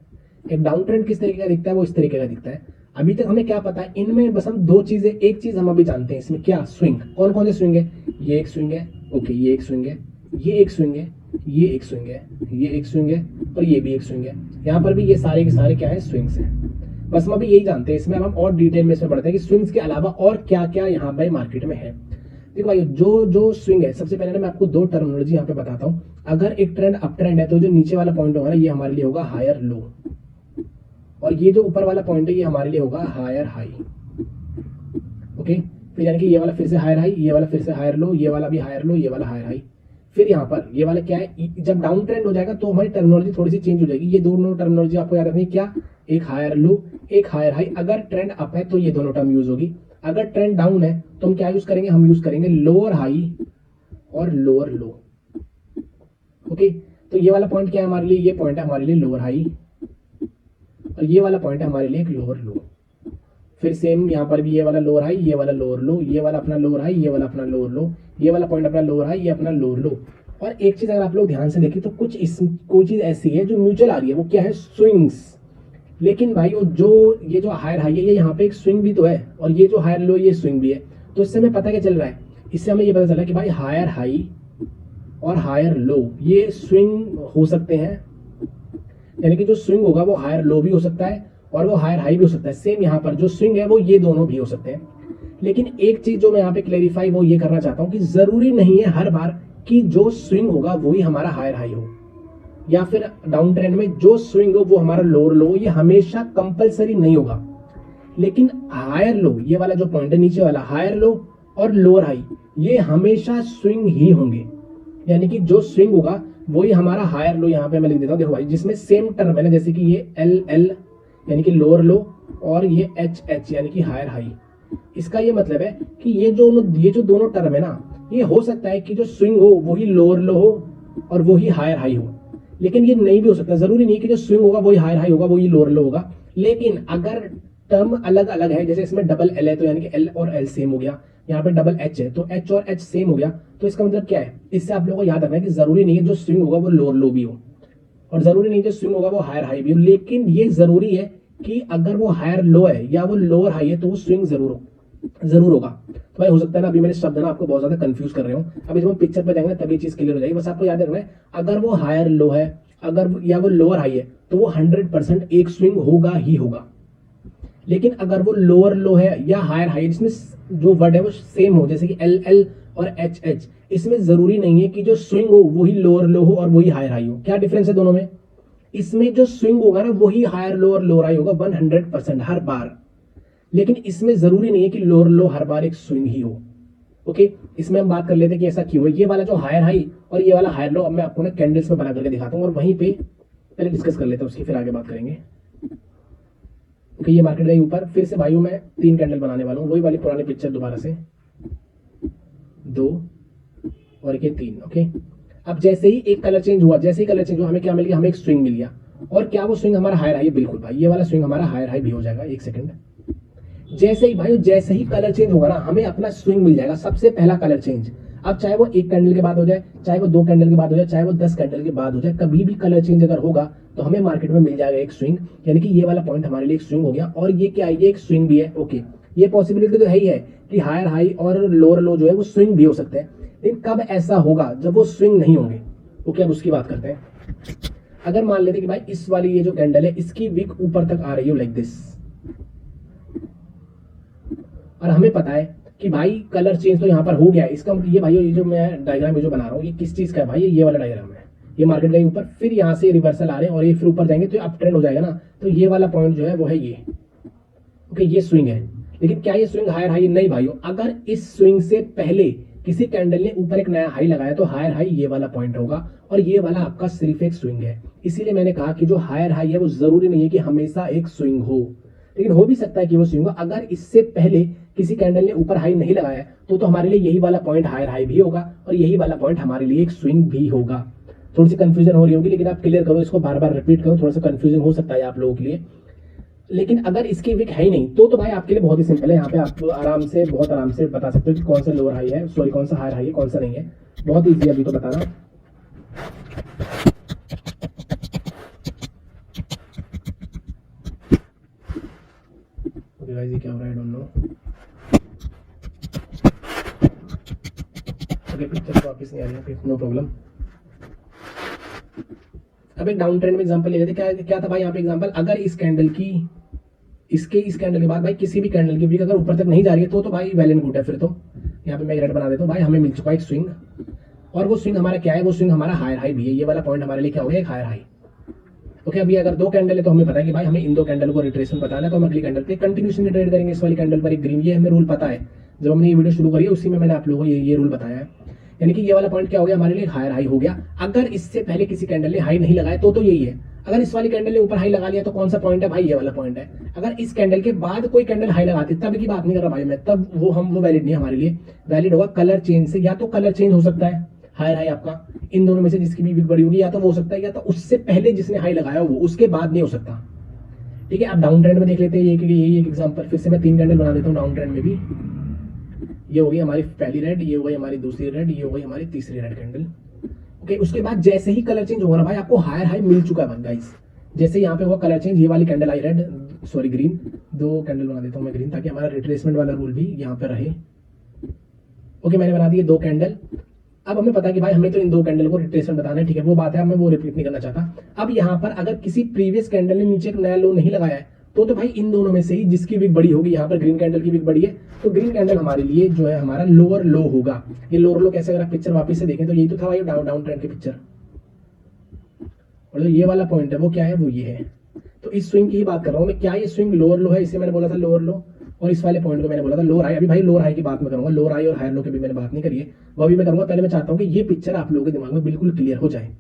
एक डाउन ट्रेंड किस तरीके का दिखता है, वो इस तरीके का दिखता है। अभी तक हमें क्या पता है, इनमें बस हम 2 चीजें, एक चीज हम अभी जानते हैं इसमें, क्या, स्विंग। कौन कौन से स्विंग है, ये एक स्विंग है, ओके, ये एक स्विंग है, ये एक स्विंग है, ये एक स्विंग है, ये एक स्विंग है और ये भी एक स्विंग है। यहाँ पर भी ये सारे के सारे क्या है, स्विंग्स हैं। बस हम अभी यही जानते हैं, इसमें हम और डिटेल में इसमें पढ़ते हैं कि स्विंग्स के अलावा और क्या क्या यहाँ पे मार्केट में है। देखो भाई, जो स्विंग है, सबसे पहले ना मैं आपको 2 टर्मिनोलॉजी यहाँ पे बताता हूँ। अगर एक ट्रेंड अप ट्रेंड है तो जो नीचे वाला पॉइंट होगा ना, ये हमारे लिए होगा हायर लो, और ये जो ऊपर वाला पॉइंट है ये हमारे लिए होगा हायर हाई। ओके, फिर यानी कि ये वाला फिर से हायर हाई, ये वाला फिर से हायर लो, ये वाला भी हायर लो, ये वाला हायर हाई। फिर यहाँ पर ये वाला क्या है, जब डाउन ट्रेंड हो जाएगा तो हमारी टर्मिनोलॉजी थोड़ी सी चेंज हो जाएगी। ये दोनों टर्मिनोलॉजी आपको याद रखनी है, क्या, एक हायर लो एक हायर हाई। अगर ट्रेंड अप है तो ये दोनों टर्म यूज होगी, अगर ट्रेंड डाउन है तो हम क्या यूज करेंगे, हम यूज करेंगे लोअर हाई और लोअर लो। ओके, तो ये वाला पॉइंट क्या है हमारे लिए, ये पॉइंट है हमारे लिए लोअर हाई और ये वाला पॉइंट है हमारे लिए एक लोअर लो। फिर सेम यहाँ पर भी ये वाला लोअर हाई, ये वाला लोअर लो, ये वाला अपना लोअर हाई, ये वाला अपना लोअर लो, ये वाला पॉइंट अपना लोअर हाई, ये अपना लोअर लो। और एक चीज अगर आप लोग ध्यान से देखें तो कोई चीज ऐसी है जो म्यूचुअल आ रही है, वो क्या है, स्विंग्स। लेकिन भाई वो ये जो हायर हाई है, ये यहाँ पे एक स्विंग भी तो है, और ये जो हायर लो ये स्विंग भी है। तो इससे हमें पता क्या चल रहा है, इससे हमें ये पता चल रहा है कि भाई हायर हाई और हायर लो ये स्विंग हो सकते हैं, यानी कि जो स्विंग होगा वो हायर लो भी हो सकता है और वो हायर हाई भी हो सकता है। सेम यहाँ पर जो स्विंग है वो ये दोनों भी हो सकते हैं। लेकिन एक चीज जो मैं यहाँ पे क्लेरिफाई वो ये करना चाहता हूँ कि जरूरी नहीं है हर बार कि जो स्विंग होगा वही हमारा हायर हाई हो। या फिर डाउन ट्रेंड में जो स्विंग हो वो हमारा लोअर लो, ये हमेशा कंपलसरी नहीं होगा। लेकिन हायर लो, ये वाला जो पॉइंट है नीचे वाला, हायर लो और लोअर हाई, ये हमेशा स्विंग ही होंगे। यानी कि जो स्विंग होगा वही हमारा हायर लो, यहाँ पे मैं लिख देता हूँ, देखो भाई, जिसमें सेम टर्म है ना, जैसे कि ये एल एल यानी कि लोअर लो और ये एच एच यानी कि हायर हाई। इसका ये मतलब है कि ये जो दोनों टर्म है ना, ये हो सकता है कि जो स्विंग हो वही लोअर लो हो और वही हायर हाई हो, लेकिन ये नहीं भी हो सकता। जरूरी नहीं कि जो स्विंग होगा वही हायर हाई होगा, वही लोअर लो होगा। लेकिन अगर टर्म अलग अलग है, जैसे इसमें डबल एल है तो यानी कि एल और एल सेम हो गया, यहाँ पे डबल एच है तो एच और एच सेम हो गया, तो इसका मतलब क्या है, इससे आप लोगों को याद रखना है कि जरूरी नहीं है जो स्विंग होगा वो लोअर लो भी हो और जरूरी नहीं जो स्विंग होगा वो हायर हाई भी हो। लेकिन ये जरूरी है कि अगर वो हायर लो है या वो लोअर हाई है तो वो स्विंग जरूर होगा। तो भाई हो सकता है ना अभी मेरे शब्द ना आपको बहुत ज्यादा कंफ्यूज कर रहे हो, अभी जब हम पिक्चर पे जाएंगे तभी चीज क्लियर हो जाएगी। बस आपको याद रखना है अगर वो हायर लो है अगर या वो लोअर हाई है तो वो 100% एक स्विंग होगा ही होगा। लेकिन अगर वो लोअर लो है या हायर हाई, जिसमें जो वर्ड है वो सेम हो, जैसे कि एल एल और एच एच, इसमें जरूरी नहीं है कि जो स्विंग हो वही लोअर लो हो और वही हायर हाई हो। क्या डिफरेंस है दोनों में, इसमें जो स्विंग होगा ना वही हायर लो और लोअर हाई होगा 100% हर बार। लेकिन इसमें जरूरी नहीं है कि लोअर लो हर बार एक स्विंग ही हो। ओके, इसमें हम बात कर लेते हैं कि ऐसा क्यों है। ये वाला जो हायर हाई और ये वाला हायर लो, अब मैं आपको ना कैंडल्स में बना करके दिखाता हूँ और वहीं पे पहले डिस्कस कर लेते हैं, उसकी फिर आगे बात करेंगे। ओके, ये मार्केट गई ऊपर, फिर से भाइयों मैं 3 कैंडल बनाने वाला हूँ, वही वाली पुरानी पिक्चर दोबारा से, 2 और एक 3। ओके, अब जैसे ही एक कलर चेंज हुआ, हमें क्या मिल गया, हमें एक स्विंग मिल गया। और क्या वो स्विंग हमारा हायर हाई है? बिल्कुल भाई, ये वाला स्विंग हमारा हायर हाई भी हो जाएगा। एक सेकंड, जैसे ही कलर चेंज होगा ना हमें अपना स्विंग मिल जाएगा, सबसे पहला कलर चेंज। अब चाहे वो 1 कैंडल के बाद हो जाए, चाहे वो 2 कैंडल के बाद हो जाए, चाहे वो 10 कैंडल के बाद हो जाए, कभी भी कलर चेंज अगर होगा तो हमें मार्केट में मिल जाएगा एक स्विंग। यानी कि ये वाला पॉइंट हमारे लिए एक स्विंग हो गया। और ये क्या है, ये एक स्विंग भी है। ओके, ये पॉसिबिलिटी तो है ही है कि हायर हाई और लोअर लो जो है वो स्विंग भी हो सकते हैं, लेकिन कब ऐसा होगा, जब वो स्विंग नहीं होंगे। ओके, अब उसकी बात करते हैं। अगर मान लेते कि भाई इस वाली ये जो कैंडल है इसकी विक ऊपर तक आ रही हो लाइक दिस, और हमें पता है कि भाई कलर चेंज तो यहाँ पर हो गया है, इसका ये भाई ये जो मैं डायग्राम जो बना रहा हूँ ये किस चीज का है भाई, ये वाला डायग्राम है। ये मार्केट गई ऊपर, फिर यहाँ से रिवर्सल आ रहे हैं और ये फिर ऊपर जाएंगे तो अप ट्रेंड हो जाएगा ना, तो ये वाला पॉइंट जो है वो है ये। ओके, ये स्विंग है। लेकिन क्या ये स्विंग हायर हाई? नहीं भाइयों, अगर इस स्विंग से पहले किसी कैंडल ने ऊपर एक नया हाई लगाया तो हायर हाई ये वाला पॉइंट होगा और ये वाला आपका सिर्फ एक स्विंग है। इसीलिए मैंने कहा कि जो हायर हाई है वो जरूरी नहीं है कि हमेशा एक स्विंग हो, लेकिन हो भी सकता है कि वो स्विंग हो। अगर इससे पहले किसी कैंडल ने ऊपर हाई नहीं लगाया तो हमारे लिए यही वाला पॉइंट हायर हाई भी होगा और यही वाला पॉइंट हमारे लिए एक स्विंग भी होगा। थोड़ी सी कंफ्यूजन हो रही होगी, लेकिन आप क्लियर करो, इसको बार बार रिपीट करो, थोड़ा सा कंफ्यूजन हो सकता है आप लोगों के लिए। लेकिन अगर इसकी विक है ही नहीं तो भाई आपके लिए बहुत ही सिंपल है। यहाँ पे आप बहुत आराम से बता सकते हो कि कौन सा लोअर हाई है, सॉरी कौन सा हायर हाई है, कौन सा नहीं है। बहुत ईजी अभी तो बताना। ये क्या हो रहा है, I don't know. Okay, picture वापस नहीं आ रही है, नो प्रॉब्लम। अब एक डाउन ट्रेंड में एग्जांपल ले लेते। क्या था भाई यहाँ पे एग्जांपल, अगर इस कैंडल की इस कैंडल के बाद भाई किसी भी कैंडल की वीक अगर ऊपर तक नहीं जा रही है तो भाई वेल एंड गुड है। फिर तो यहाँ पे मैं रेड बना देता हूँ भाई, हमें मिल चुका है एक स्विंग, और वो स्विंग हमारा क्या है, वो स्विंग हमारा हायर हाई भी है। ये वाला पॉइंट हमारे लिए क्या हो गया, एक हायर हाई। ओके, अभी अगर 2 कैंडल है तो हमें पता है कि भाई हमें इन 2 कैंडल को रिट्रेसमेंट बताना है, तो हम अगली कैंडल पे कंटिन्यूशन ट्रेड करेंगे। इस वाली कैंडल पर एक ग्रीन, ये हमें रूल पता है, जब हमने ये वीडियो शुरू करी है उसी में मैंने आप लोगों को ये रूल बताया है। यानी कि ये वाला पॉइंट क्या हो गया, हमारे लिए हायर हाई हो गया। अगर इससे पहले किसी कैंडल ने हाई नहीं लगाया तो यही है। अगर इस वाली कैंडल ने ऊपर हाई लगा लिया तो कौन सा पॉइंट है भाई, ये वाला पॉइंट है। अगर इस कैंडल के बाद कोई कैंडल हाई लगाती, तब की बात नहीं कर रहा भाई मैं, तब वो वैलिड नहीं है हमारे लिए। वैलिड होगा कलर चेंज से, या तो कलर चेंज हो सकता है हायर हाई आपका, इन दोनों में से जिसकी भी बड़ी होगी, या तो वो हो सकता है या तो उससे पहले जिसने हाई लगाया वो, उसके बाद नहीं हो सकता। ठीक है, अब डाउन ट्रेंड में देख लेते हैं। यही एक एग्जांपल, फिर से मैं 3 कैंडल बना देता हूँ डाउन ट्रेंड में भी। ये हो गई हमारी पहली रेड, ये हो गई हमारी दूसरी रेड, ये हो गई हमारी तीसरी रेड कैंडल। ओके, उसके बाद जैसे ही कलर चेंज होगा ना भाई, आपको हायर हाई मिल चुका है गाइस। जैसे यहाँ पे हुआ कलर चेंज, ये वाली candle I read, sorry green, 2 candle बना देता हूँ मैं ग्रीन, ताकि हमारा रिट्रेसमेंट वाला रूल भी यहाँ पे रहे। ओके, मैंने बना दिए 2 कैंडल। अब हमें पता है कि भाई हमें तो इन 2 कैंडल को रिट्रेसमेंट बताना है, ठीक है, वो बात है, मैं वो रिपीट नहीं करना चाहता। अब यहाँ पर अगर किसी प्रीवियस कैंडल ने नीचे एक नया लो नहीं लगाया है तो भाई इन दोनों में से ही जिसकी विक बड़ी होगी, यहाँ पर ग्रीन कैंडल की विक बड़ी है तो ग्रीन कैंडल हमारे लिए जो है हमारा लोअर लो होगा। ये लोअर लो कैसे, अगर आप पिक्चर वापस से देखें तो यही तो था भाई डाउन ट्रेंड की पिक्चर। और जो ये वाला पॉइंट है वो क्या है, वो ये है। तो इस स्विंग की ही बात कर रहा हूँ मैं। क्या ये स्विंग लोअर लो है, इसे मैंने बोला था लोअर लो, और इस वाले पॉइंट को मैंने बोला था लोअर हाई। अभी भाई लोअर हाई की बात मैं करूंगा, लोअर हाई और हायर लो की भी मैंने बात नहीं करी है, वो भी मैं करूंगा। पहले मैं चाहता हूँ कि ये पिक्चर आप लोगों के दिमाग में बिल्कुल क्लियर हो जाए।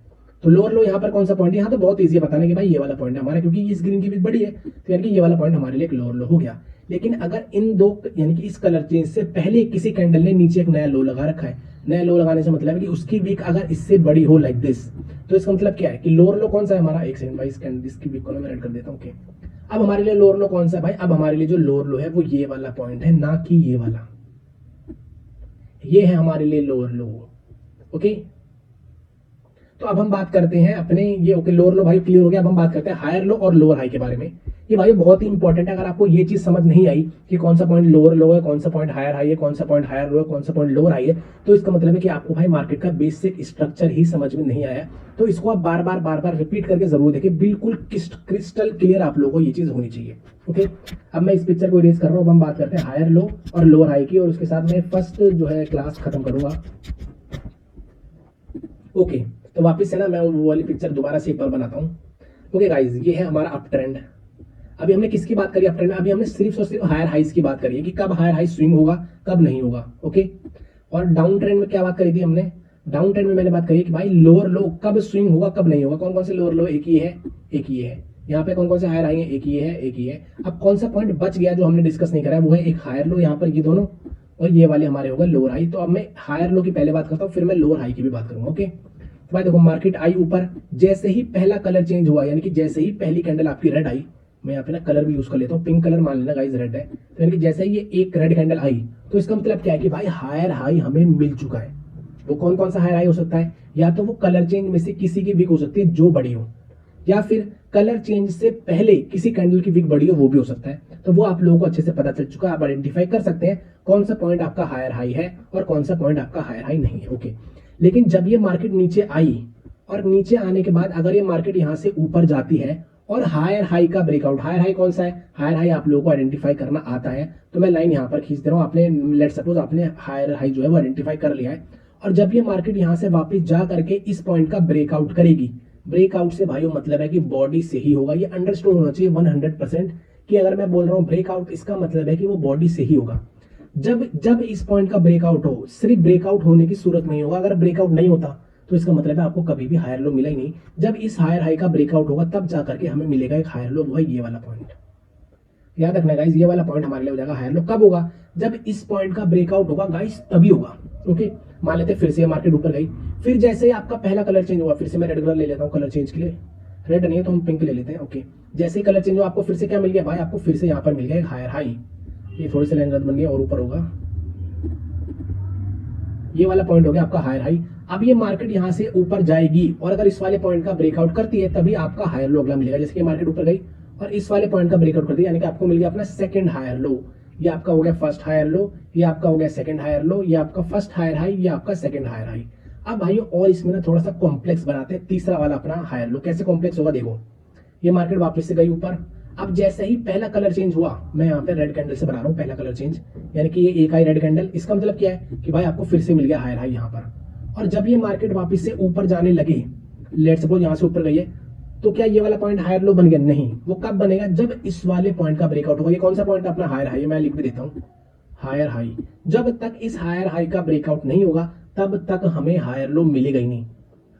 तो लोअर लो यहाँ पर कौन सा पॉइंट है, यहाँ तो बहुत ईजी है बताने कि भाई ये वाला पॉइंट है हमारा, क्योंकि इस ग्रीन की भी बड़ी है, तो यानी कि ये वाला पॉइंट हमारे लिए एक लोअर लो हो गया। लेकिन अगर इन दो यानी कि इस कलर चेंज से पहले किसी कैंडल ने नीचे एक नया लो लगा रखा है, नया लो लगाने से मतलब है कि उसकी वीक अगर इससे बड़ी हो लाइक दिस, तो इसका मतलब क्या है कि लोअर लो कौन सा है हमारा, एक सेकंड भाई इसकी वीक को मैं ऐड कर देता हूँ। ओके, अब हमारे लिए लोअर लो कौन सा है भाई, अब हमारे लिए जो लोअर लो है वो ये वाला पॉइंट है, ना कि ये वाला। ये है हमारे लिए लोअर लो। ओके, तो अब हम बात करते हैं अपने ये, ओके लोअर लो भाई क्लियर हो गया। अब हम बात करते हैं हायर लो और लोअर हाई के बारे में। ये भाई बहुत ही इंपॉर्टेंट है। अगर आपको ये चीज समझ नहीं आई कि कौन सा पॉइंट लोअर लो है, कौन सा पॉइंट हायर हाई है, कौन सा पॉइंट हायर लो है, कौन सा पॉइंट लोअर हाई है, तो इसका मतलब है कि आपको भाई मार्केट का बेसिक स्ट्रक्चर ही समझ में नहीं आया। तो इसको आप बार बार रिपीट करके जरूर देखिए, बिल्कुल क्रिस्टल क्लियर आप लोगों को ये चीज होनी चाहिए। ओके, अब मैं इस पिक्चर को इरेज कर रहा हूँ। अब हम बात करते हैं हायर लो और लोअर हाई की, और उसके साथ मैं फर्स्ट जो है क्लास खत्म करूंगा। ओके, तो वापस से ना मैं वो वाली पिक्चर दोबारा से एक बार बनाता हूँ। ओके गाइज, ये है हमारा अप ट्रेंड। अभी हमने किसकी बात करी अप ट्रेंड में, अभी हमने सिर्फ और सिर्फ हायर हाइस की बात करी है कि कब हायर हाई स्विंग होगा, कब नहीं होगा। ओके, और डाउन ट्रेंड में क्या बात करी थी हमने, डाउन ट्रेंड में मैंने बात करी कि भाई लोअर लो कब स्विंग होगा, कब नहीं होगा। कौन कौन से लोअर लो, एक ही है, एक ही है। यहाँ पे कौन कौन से हायर हाई है, एक ही है, एक ही है। अब कौन सा पॉइंट बच गया जो हमने डिस्कस नहीं करा है, वो है एक हायर लो यहाँ पर, ये दोनों, और ये वाले हमारे होगा लोअर हाई। तो अब मैं हायर लो की पहले बात करता हूँ, फिर मैं लोअर हाई की भी बात करूंगा। ओके, तो भाई देखो मार्केट आई ऊपर, जैसे ही पहला कलर चेंज हुआ, यानी कि जैसे ही पहली कैंडल आपकी रेड आई, मैं यहाँ पे ना कलर भी यूज कर लेता हूँ, पिंक कलर मान लेना गाइस, रेड है। तो यानी कि जैसे ही ये एक रेड कैंडल आई, तो इसका मतलब क्या है कि भाई हायर हाई हमें मिल चुका है। वो कौन कौन सा हायर हाई हो सकता है, या तो वो कलर चेंज में से किसी की वीक हो सकती है जो बड़ी हो, या फिर कलर चेंज से पहले किसी कैंडल की वीक बड़ी हो, वो भी हो सकता है। तो वो आप लोगों को अच्छे से पता चल चुका है, आप आइडेंटिफाई कर सकते हैं कौन सा पॉइंट आपका हायर हाई है और कौन सा पॉइंट आपका हायर हाई नहीं है। ओके, लेकिन जब ये मार्केट नीचे आई, और नीचे आने के बाद अगर ये मार्केट यहाँ से ऊपर जाती है और हायर हाई का ब्रेकआउट, हायर हाई कौन सा है, हायर हाई आप लोगों को आइडेंटिफाई करना आता है, तो मैं लाइन यहाँ पर खींच दे रहा हूँ। आपने लेट सपोज आपने हायर हाई जो है वो आइडेंटिफाई कर लिया है, और जब ये मार्केट यहाँ से वापस जा करके इस पॉइंट का ब्रेकआउट करेगी, ब्रेकआउट से भाइयों मतलब है कि बॉडी से ही होगा। ये अंडरस्टूड होना चाहिए 100% कि अगर मैं बोल रहा हूँ ब्रेकआउट, इसका मतलब है कि वो बॉडी से ही होगा। जब जब इस पॉइंट का ब्रेकआउट हो, सिर्फ ब्रेकआउट होने की सूरत नहीं होगा। अगर ब्रेकआउट नहीं होता तो इसका मतलब है आपको कभी भी हायर लो मिला ही नहीं। जब इस हायर हाई का ब्रेकआउट होगा तब जाकर के हमें मिलेगा एक हायर लो, वो है ये वाला पॉइंट। याद रखना गाइस, ये वाला पॉइंट हमारे लिए हो जाएगा हायर लो। कब होगा, जब इस पॉइंट का ब्रेकआउट होगा गाइस, तभी होगा। ओके, मान लेते फिर से मार्केट ऊपर गई, फिर जैसे ही आपका पहला कलर चेंज हुआ, फिर से मैं रेड कलर ले लेता हूँ कलर चेंज के लिए, रेड नहीं है तो हम पिंक ले लेते हैं। ओके, जैसे ही कलर चेंज हुआ आपको फिर से क्या मिल गया भाई, आपको फिर से यहाँ पर मिल गया एक हायर हाई। ये थोड़ी सी लाइन रद्द बन गई और ऊपर होगा, ये वाला पॉइंट हो गया आपका हायर हाई। अब ये मार्केट यहाँ से ऊपर जाएगी और अगर इस वाले पॉइंट का ब्रेकआउट करती है तभी आपका हायर लो अगला मिलेगा। जैसे कि मार्केट ऊपर गई और इस वाले पॉइंट का ब्रेकआउट कर दिया, यानी कि आपको मिल गया अपना सेकंड हायर लो। ये आपका हो गया फर्स्ट हायर लो, ये आपका हो गया सेकंड हायर लो, ये आपका फर्स्ट हायर हाई, ये आपका सेकंड हायर हाई। अब भाइयों और इसमें ना थोड़ा सा कॉम्प्लेक्स बनाते हैं, तीसरा वाला अपना हायर लो। कैसे कॉम्प्लेक्स होगा देखो, ये मार्केट वापस से गई ऊपर, अब जैसे ही पहला कलर चेंज हुआ, मैं यहाँ पे रेड कैंडल से बना रहा हूँ पहला कलर चेंज, यानी कि ये एक आई रेड कैंडल, इसका मतलब क्या है कि भाई आपको फिर से मिल गया हायर हाई यहाँ पर। और जब ये मार्केट वापस से ऊपर जाने लगी, लेट सपोज यहाँ से ऊपर गई है, तो क्या ये वाला पॉइंट हायर लो बन गया? नहीं, वो कब बनेगा, जब इस वाले पॉइंट का ब्रेकआउट होगा। ये कौन सा पॉइंट अपना हायर हाई, मैं लिख भी देता हूँ हायर हाई। जब तक इस हायर हाई का ब्रेकआउट नहीं होगा तब तक हमें हायर लो मिलेगा ही नहीं।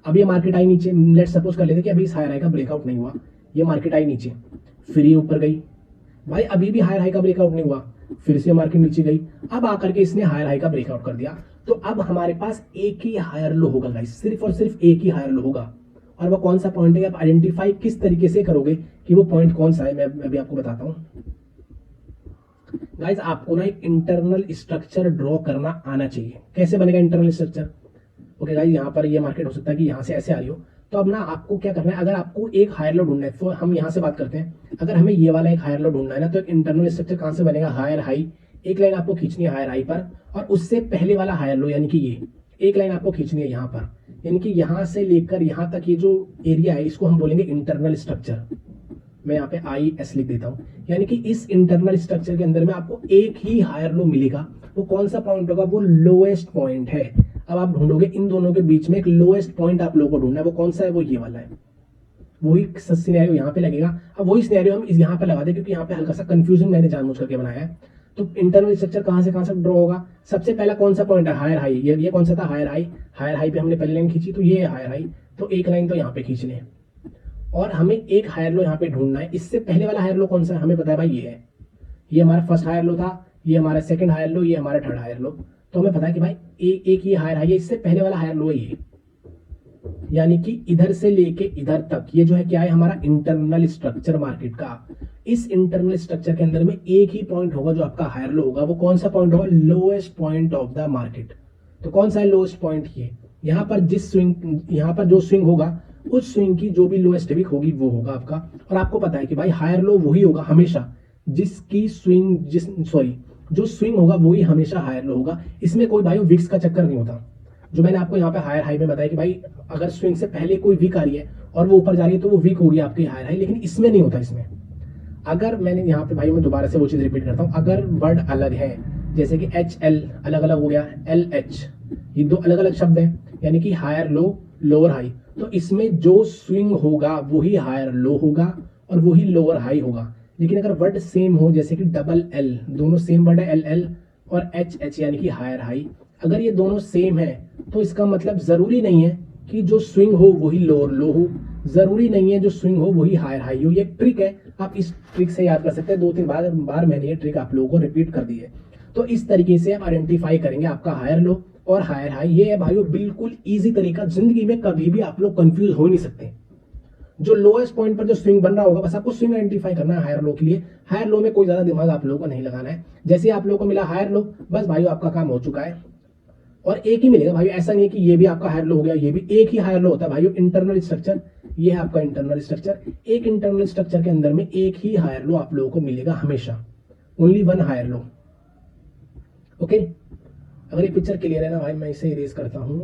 अब ये मार्केट आई नीचे, लेट सपोज कर लेते कि अभी इस हायर हाई का ब्रेकआउट नहीं हुआ, ये मार्केट आई नीचे, फिर ये ऊपर गई, भाई अभी भी हायर हाई का ब्रेकआउट नहीं हुआ, फिर से मार्केट नीचे गई, अब आकर के इसने हायर हाई का ब्रेकआउट कर दिया। तो अब हमारे पास एक ही हायर लो होगा गाइस, सिर्फ और सिर्फ एक ही हायर लो होगा। और वो कौन सा पॉइंट है, आप आइडेंटिफाई किस तरीके से करोगे कि वो पॉइंट कौन सा है, मैं अभी आपको बताता हूं गाइस। आपको ना एक इंटरनल स्ट्रक्चर ड्रॉ करना आना चाहिए। कैसे बनेगा इंटरनल स्ट्रक्चर? ओके गाइस, यहाँ पर ये मार्केट हो सकता है कि यहाँ से ऐसे आ रही हो, तो अब ना आपको क्या करना है, अगर आपको एक हायर लो ढूंढना है तो हम यहाँ से बात करते हैं। अगर हमें ये वाला एक हायर लो ढूंढना है ना, तो एक इंटरनल स्ट्रक्चर कहाँ से बनेगा, हायर हाई, एक लाइन आपको खींचनी है हायर हाई पर, और उससे पहले वाला हायर लो यानी कि ये एक लाइन आपको खींचनी है यहाँ पर, यानी कि यहाँ से लेकर यहाँ तक ये जो एरिया है इसको हम बोलेंगे इंटरनल स्ट्रक्चर। मैं यहाँ पे IS लिख देता हूँ, यानी कि इस इंटरनल स्ट्रक्चर के अंदर में आपको एक ही हायर लो मिलेगा। वो कौन सा पॉइंट होगा, वो लोएस्ट पॉइंट है। अब आप ढूंढोगे इन दोनों के बीच में एक लोएस्ट पॉइंट आप लोगों को ढूंढना है, वो कौन सा है, वो ये वाला है। वही सिनेरियो यहाँ पे लगेगा। अब वही सिनेरियो हम यहाँ पे लगा दें, क्योंकि यहाँ पे हल्का सा कंफ्यूजन मैंने जानबूझ करके बनाया है। तो इंटरनल स्ट्रक्चर कहाँ से ड्रॉ होगा? सबसे पहला कौन सा पॉइंट है? Higher high. ये कौन सा था? Higher high. हायर हाई पे हमने पहली लाइन खींची, तो ये हायर हाई, तो एक लाइन तो यहाँ पे खींचनी है और हमें एक हायर लो यहाँ पे ढूंढना है। इससे पहले वाला हायर लो कौन सा है? हमें पता है भाई ये है, ये हमारा फर्स्ट हायर लो था, ये हमारा सेकंड हायर लो, ये हमारा थर्ड हायर लो। तो हमें पता है कि भाई एक ये हायर हाई है, इससे पहले वाला हायर लो है ये, यानी कि इधर से लेके इधर तक ये जो है क्या है? हमारा इंटरनल स्ट्रक्चर मार्केट का। इस इंटरनल स्ट्रक्चर के अंदर में एक ही पॉइंट होगा जो आपका हायर लो होगा। वो कौन सा पॉइंट होगा? Lowest point of the market. तो कौन सा है लोएस्ट पॉइंट? ये यहाँ पर यहाँ पर जो स्विंग होगा, उस स्विंग की जो भी लोएस्ट वीक होगी वो होगा आपका। और आपको पता है कि भाई हायर लो वही होगा हमेशा, जो स्विंग होगा वही हमेशा हायर लो होगा। इसमें कोई भाई विक्स का चक्कर नहीं होता। जो मैंने आपको यहाँ पे हायर हाई में बताया कि भाई अगर स्विंग से पहले कोई वीक आ रही है और वो ऊपर जा रही है तो वो वीक होगी आपकी हायर हाई, लेकिन इसमें नहीं होता। इसमें अगर मैंने यहाँ पे भाई मैं दोबारा से वो चीज रिपीट करता हूँ, अगर वर्ड अलग है जैसे कि HL अलग अलग हो गया, LH, ये दो अलग अलग शब्द हैं, यानी कि हायर लो लोअर हाई, तो इसमें जो स्विंग होगा वही हायर लो होगा और वही लोअर हाई होगा। लेकिन अगर वर्ड सेम हो जैसे कि डबल L, दोनों सेम वर्ड है LL और HH यानी कि हायर हाई, अगर ये दोनों सेम है तो इसका मतलब जरूरी नहीं है कि जो स्विंग हो वही लोअर लो हो, जरूरी नहीं है जो स्विंग हो वही हायर हाई हो। ये ट्रिक है, आप इस ट्रिक से याद कर सकते हैं। 2-3 बार मैंने ये ट्रिक आप लोगों को रिपीट कर दी है। तो इस तरीके से आप आइडेंटिफाई करेंगे आपका हायर लो और हायर हाई। ये है भाइयों बिल्कुल इजी तरीका, जिंदगी में कभी भी आप लोग कंफ्यूज हो नहीं सकते। जो लोएस्ट पॉइंट पर जो स्विंग बन रहा होगा बस आपको स्विंग आइडेंटिफाई करना है हायर लो के लिए। हायर लो में कोई ज्यादा दिमाग आप लोगों को नहीं लगाना है। जैसे आप लोगों को मिला हायर लो, बस भाइयों आपका काम हो चुका है और एक ही मिलेगा भाइयों। ऐसा नहीं है कि ये भी आपका हायर लो हो गया, ये भी एक ही हायर लो होता है भाइयों। इंटरनल स्ट्रक्चर, ये है आपका इंटरनल स्ट्रक्चर। एक इंटरनल स्ट्रक्चर के अंदर में एक ही हायर लो आप लोगों को मिलेगा हमेशा, only one higher low. Okay, अगर ये पिक्चर क्लियर है ना भाई, मैं इसे इरेज करता हूं।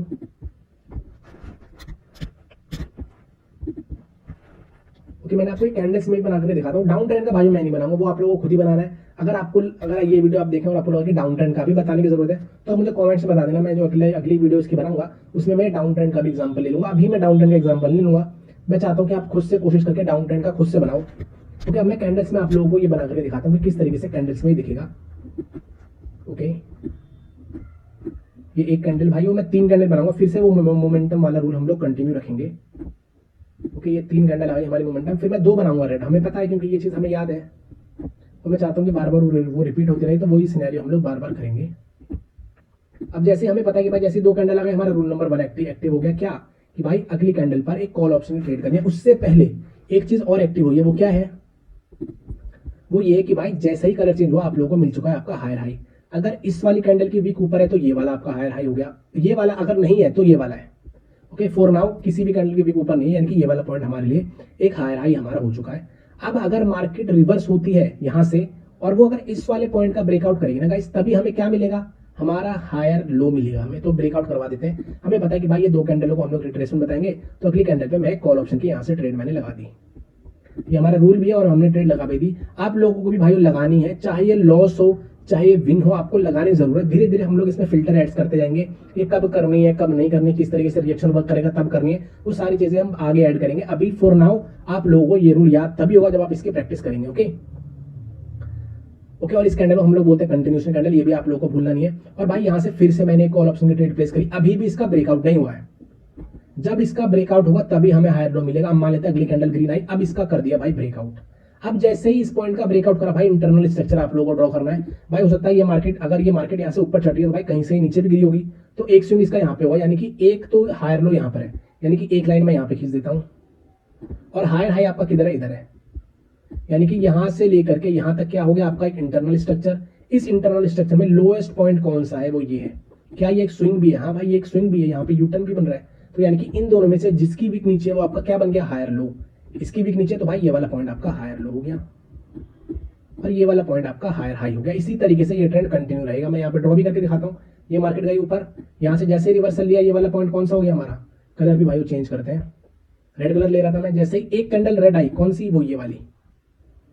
ओके, मैंने आपको कैंडल्स में बना करके दिखाता हूँ। डाउन ट्रेंड का भाई मैं नहीं बनाऊंगा, वो आप लोगों को खुद ही बनाना है। अगर ये वीडियो आप देखें और आपको लगे डाउन ट्रेंड का भी बताने की जरूरत है तो आप मुझे कमेंट्स में बता देना। मैं जो अगली वीडियो की बनाऊंगा उसमें मैं डाउन ट्रेंड का भी एग्जाम्पल ले लूंगा। अभी मैं डाउन ट्रेंड का एग्जाम्पल नहीं लूंगा, मैं चाहता हूँ कि आप खुद से कोशिश करके डाउन ट्रेंड का खुद से बनाओ। ओके, अब मैं कैंडल्स में आप लोगों को ये बना करके दिखाता हूँ कि किस तरीके से कैंडल्स में ही दिखेगा। ओके, ये एक कैंडल भाई, मैं 3 कैंडल बनाऊंगा। फिर से वो मोमेंटम वाला रूल हम लोग कंटिन्यू रखेंगे। ओके, ये 3 कैंडल आ गई हमारी मोमेंटम। फिर मैं 2 बनाऊंगा रेड, हमें पता है क्योंकि ये चीज हमें याद है। तो मैं चाहता हूँ कि बार बार वो रिपीट होती रहे, तो वही सिनेरियो हम लोग बार बार करेंगे। अब जैसे हमें पता है कि भाई जैसे 2 कैंडल आ गए, हमारा रूल नंबर 1 एक्टिव हो गया। क्या कि भाई अगली कैंडल पर एक कॉल ऑप्शन ट्रेड करनी है। उससे पहले एक चीज और एक्टिव हुई है, वो क्या है? वो ये कि भाई जैसे ही कलर चेंज हुआ आप लोगों को मिल चुका है आपका हायर हाई। अगर इस वाली कैंडल की वीक ऊपर है तो ये वाला आपका हायर हाई हो गया, ये वाला अगर नहीं है तो ये वाला है। ओके, फॉर नाउ किसी भी कैंडल की वीक ऊपर नहीं है, यानी कि ये वाला पॉइंट हमारे लिए एक हायर हाई हमारा हो चुका है। अब अगर मार्केट रिवर्स होती है यहां से और वो अगर इस वाले पॉइंट का ब्रेकआउट करेगी ना गाइस, तभी हमें क्या मिलेगा? हमारा हायर लो मिलेगा हमें। तो ब्रेकआउट करवा देते हैं। हमें पता है कि भाई ये 2 कैंडलों को हम लोग रिट्रेसमेंट बताएंगे, तो अगली कैंडल पे मैं कॉल ऑप्शन की यहाँ से ट्रेड मैंने लगा दी। ये हमारा रूल भी है और हमने ट्रेड लगा भी दी। आप लोगों को भी भाई लगानी है, चाहे ये लॉस हो चाहे विन हो, आपको लगाने की जरूरत। धीरे धीरे हम लोग इसमें फिल्टर एड्स करते जाएंगे, ये कब करनी है कब नहीं करनी, किस तरीके से रिएक्शन वर्क करेगा तब करनी है, वो सारी चीजें हम आगे ऐड करेंगे। अभी फॉर नाउ आप लोगों को ये रूल याद तभी होगा जब आप इसकी प्रैक्टिस करेंगे। ओके ओके, और इस कैंडल को हम लोग बोलते हैं कंटिन्यूएशन कैंडल, ये भी आप लोगों को भूलना नहीं है। और भाई यहाँ से फिर से मैंने एक कॉल ऑप्शन की ट्रेड प्लेस करी, अभी भी इसका ब्रेकआउट नहीं हुआ है। जब इसका ब्रेकआउट होगा तभी हमें हायर लो मिलेगा। हम मान लेते हैं अगली कैंडल ग्रीन आई, अब इसका कर दिया भाई ब्रेकआउट। अब जैसे ही इस पॉइंट का ब्रेकआउट करा भाई, इंटरनल स्ट्रक्चर आप लोगों को ड्रॉ करना है। भाई हो सकता है ये मार्केट, अगर ये मार्केट यहाँ से ऊपर चढ़ रही है तो भाई कहीं से ही नीचे भी गिरी होगी, तो एक स्विंग इसका यहाँ पे होगा, यानी कि एक तो हायर लो यहाँ पर है, यानी कि एक लाइन में यहाँ पे खींच देता हूँ। और हायर हाई आपका किधर है? इधर है, यानी कि यहां से लेकर के यहां तक क्या हो गया आपका एक इंटरनल स्ट्रक्चर। इस इंटरनल स्ट्रक्चर में लोएस्ट पॉइंट कौन सा है? वो ये है। क्या ये एक स्विंग भी है? हाँ भाई, ये एक स्विंग भी है, यहाँ पे यूटर्न भी बन रहा है। तो यानी कि इन दोनों में से जिसकी वीक नीचे है वो आपका क्या बन गया? Higher low. इसकी वीक नीचे, तो भाई ये वाला पॉइंट आपका हायर लो हो गया और ये वाला पॉइंट आपका हायर हाई हो गया। इसी तरीके से ये ट्रेंड कंटिन्यू रहेगा। मैं यहाँ पे ड्रॉ भी करके दिखाता हूँ। ये मार्केट गई ऊपर, यहाँ से जैसे रिवर्सल लिया, ये वाला पॉइंट कौन सा हो गया हमारा? कलर भी भाई चेंज करते हैं, रेड कलर ले रहा था मैं, जैसे ही एक कैंडल रेड आई, कौन सी? वो ये वाली,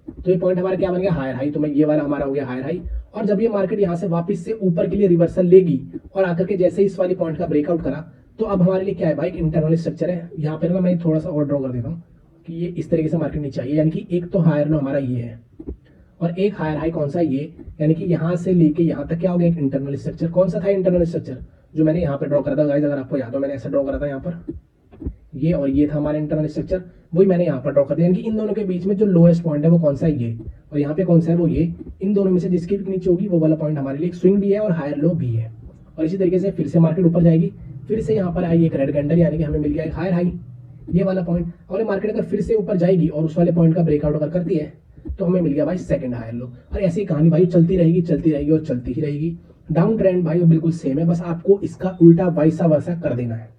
तो ये पॉइंट हमारा क्या बन गया? Higher high. तो मैं ये वाला हमारा हो गया हायर हाई। और जब ये मार्केट यहाँ से वापस से ऊपर के लिए रिवर्सल लेगी और आकर के जैसे इस वाली पॉइंट का ब्रेकआउट करा, तो अब हमारे लिए क्या है भाई? इंटरनल स्ट्रक्चर है। यहाँ पे मैं थोड़ा सा और ड्रॉ कर देता हूँ। कि ये इस तरीके से मार्केट नीचे आई है, यानी कि एक तो हायर लो हमारा ये है और एक हायर हाई कौन सा ये, यानी कि यहाँ से लेके यहाँ तक क्या हो गया, एक इंटरनल स्ट्रक्चर। कौन सा था इंटरनल स्ट्रक्चर, जो मैंने यहाँ पे ड्रॉ करा था गाइस, अगर आपको याद हो मैंने ऐसा ड्रॉ करा था यहाँ पर, ये और ये था हमारा इंटरनल स्ट्रक्चर, वही मैंने यहाँ पर ड्रॉ कर दिया। यानी कि इन दोनों के बीच में जो लोएस्ट पॉइंट है वो कौन सा है, ये, और यहाँ पे कौन सा है वो ये। इन दोनों में से जिसकी भी नीचे होगी वो वाला पॉइंट हमारे लिए एक स्विंग भी है और हायर लो भी है। और इसी तरीके से फिर से मार्केट ऊपर जाएगी, फिर से यहाँ पर आई एक रेड कैंडल, यानी कि हमें मिल गया एक हायर हाई, ये वाला पॉइंट। और ये मार्केट अगर फिर से ऊपर जाएगी और उस वाले पॉइंट का ब्रेकआउट अगर करती है तो हमें मिल गया भाई सेकंड हायर लो। और ऐसी कहानी भाई चलती रहेगी और चलती ही रहेगी। डाउन ट्रेंड भाई बिल्कुल सेम है, बस आपको इसका उल्टा वाइसा वर्सा कर देना है।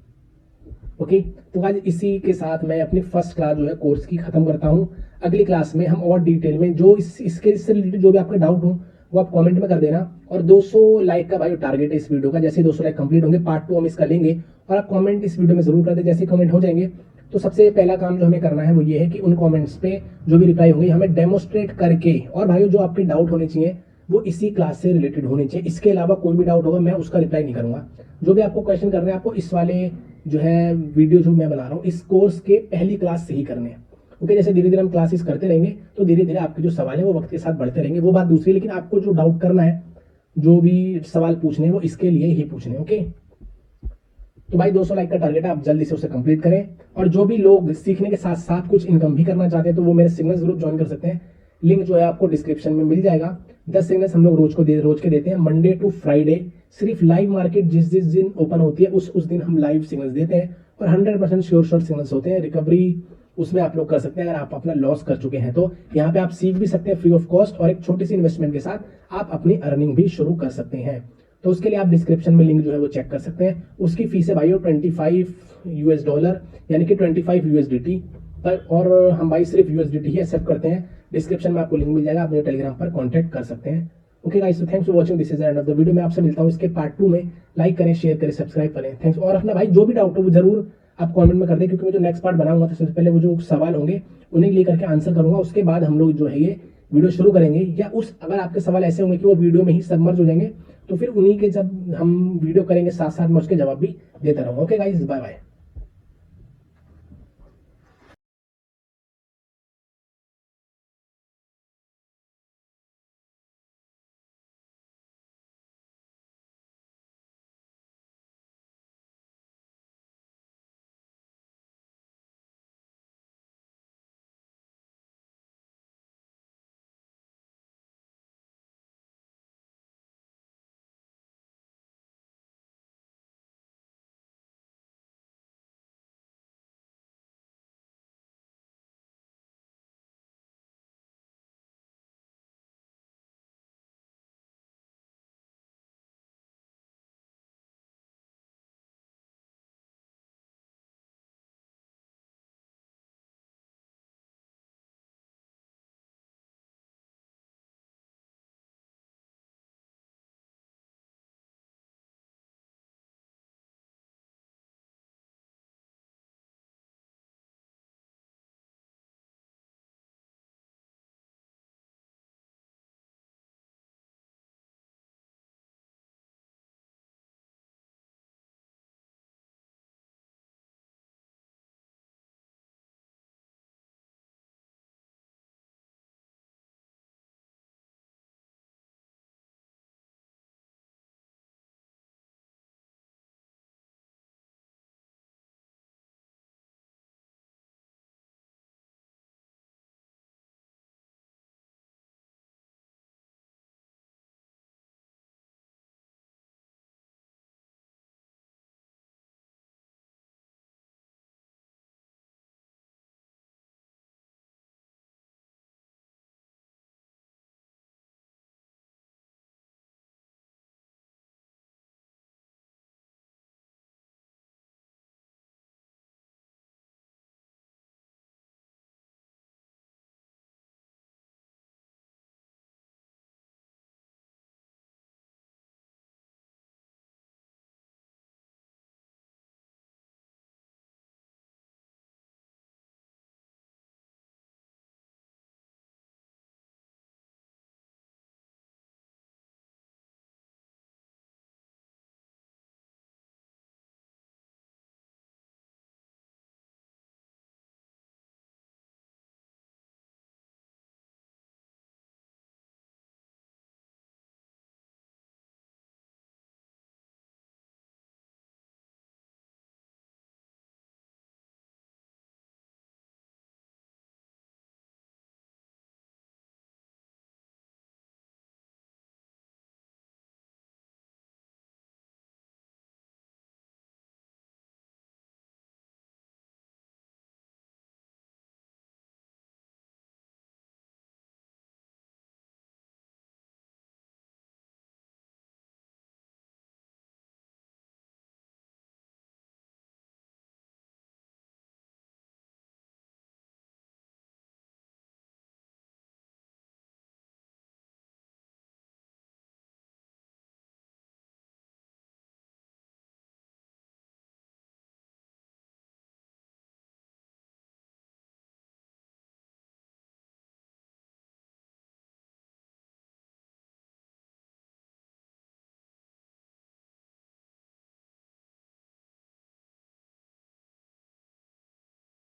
ओके, तो आज इसी के साथ मैं अपनी फर्स्ट क्लास जो है कोर्स की खत्म करता हूँ। अगली क्लास में हम और डिटेल में जो इससे रिलेटेड जो भी आपके डाउट हो वो आप कमेंट में कर देना। और 200 लाइक का भाई टारगेट है इस वीडियो का। जैसे 200 लाइक कंप्लीट होंगे पार्ट 2 हम इसका लेंगे, और आप कमेंट इस वीडियो में जरूर कर दे। जैसे कमेंट हो जाएंगे तो सबसे पहला काम जो हमें करना है वो ये है कि उन कमेंट्स पे जो भी रिप्लाई होंगे हमें डेमोस्ट्रेट करके, और भाई जो आपके डाउट होने चाहिए वो इसी क्लास से रिलेटेड होने चाहिए। इसके अलावा कोई भी डाउट होगा मैं उसका रिप्लाई नहीं करूंगा। जो भी आपको क्वेश्चन करने हैं आपको इस वाले जो है वीडियो जो मैं बना रहा हूँ इस कोर्स के पहली क्लास से ही करने हैं। ओके, जैसे धीरे धीरे हम क्लासेस करते रहेंगे तो धीरे धीरे आपके जो सवाल है वो वक्त के साथ बढ़ते रहेंगे, वो बात दूसरी। लेकिन आपको जो डाउट करना है, जो भी सवाल पूछने हैं वो इसके लिए ही पूछने। ओके, तो भाई 200 लाइक का टारगेट है, आप जल्दी से उसे कंप्लीट करें। और जो भी लोग सीखने के साथ साथ कुछ इनकम भी करना चाहते हैं तो वो मेरे सिग्नल्स ग्रुप ज्वाइन कर सकते हैं। लिंक जो है आपको डिस्क्रिप्शन में मिल जाएगा। 10 सिग्नल्स हम लोग रोज के देते हैं, मंडे टू फ्राइडे। सिर्फ लाइव मार्केट जिस दिन ओपन होती है उस दिन हम लाइव सिग्नल्स देते हैं, और 100% श्योर शॉर्ट सिग्नल्स होते हैं। रिकवरी उसमें आप लोग कर सकते हैं अगर आप अपना लॉस कर चुके हैं तो। यहाँ पे आप सीख भी सकते हैं फ्री ऑफ कॉस्ट, और एक छोटी सी इन्वेस्टमेंट के साथ आप अपनी अर्निंग भी शुरू कर सकते हैं। तो उसके लिए आप डिस्क्रिप्शन में लिंक जो है वो चेक कर सकते हैं। उसकी फीस है भाई $25, यानी कि 25 USDT पर, और हम भाई सिर्फ USDT ही एक्सेप्ट करते हैं। डिस्क्रिप्शन में आपको लिंक मिल जाएगा, आप मुझे टेलीग्राम पर कॉन्टैक्ट कर सकते हैं। ओके गाइस, तो thanks for watching, this is the end of the video. मैं आपसे मिलता हूँ इसके पार्ट 2 में। लाइक करें, शेयर करें, सब्सक्राइब करें। थैंक्स। और अपना भाई जो भी डाउट हो वो जरूर आप कमेंट में कर दें, क्योंकि मैं जो नेक्स्ट पार्ट बनाऊंगा तो सबसे पहले वो जो सवाल होंगे उन्हें लेकर के आंसर करूंगा। उसके बाद हम लोग जो है ये वीडियो शुरू करेंगे, या उस अगर आपके सवाल ऐसे होंगे कि वो वीडियो में ही सबमर्ज हो जाएंगे तो फिर उन्हीं के जब हम वीडियो करेंगे साथ साथ मैं उसके जवाब भी देता रहूंगा। Okay guys, bye bye.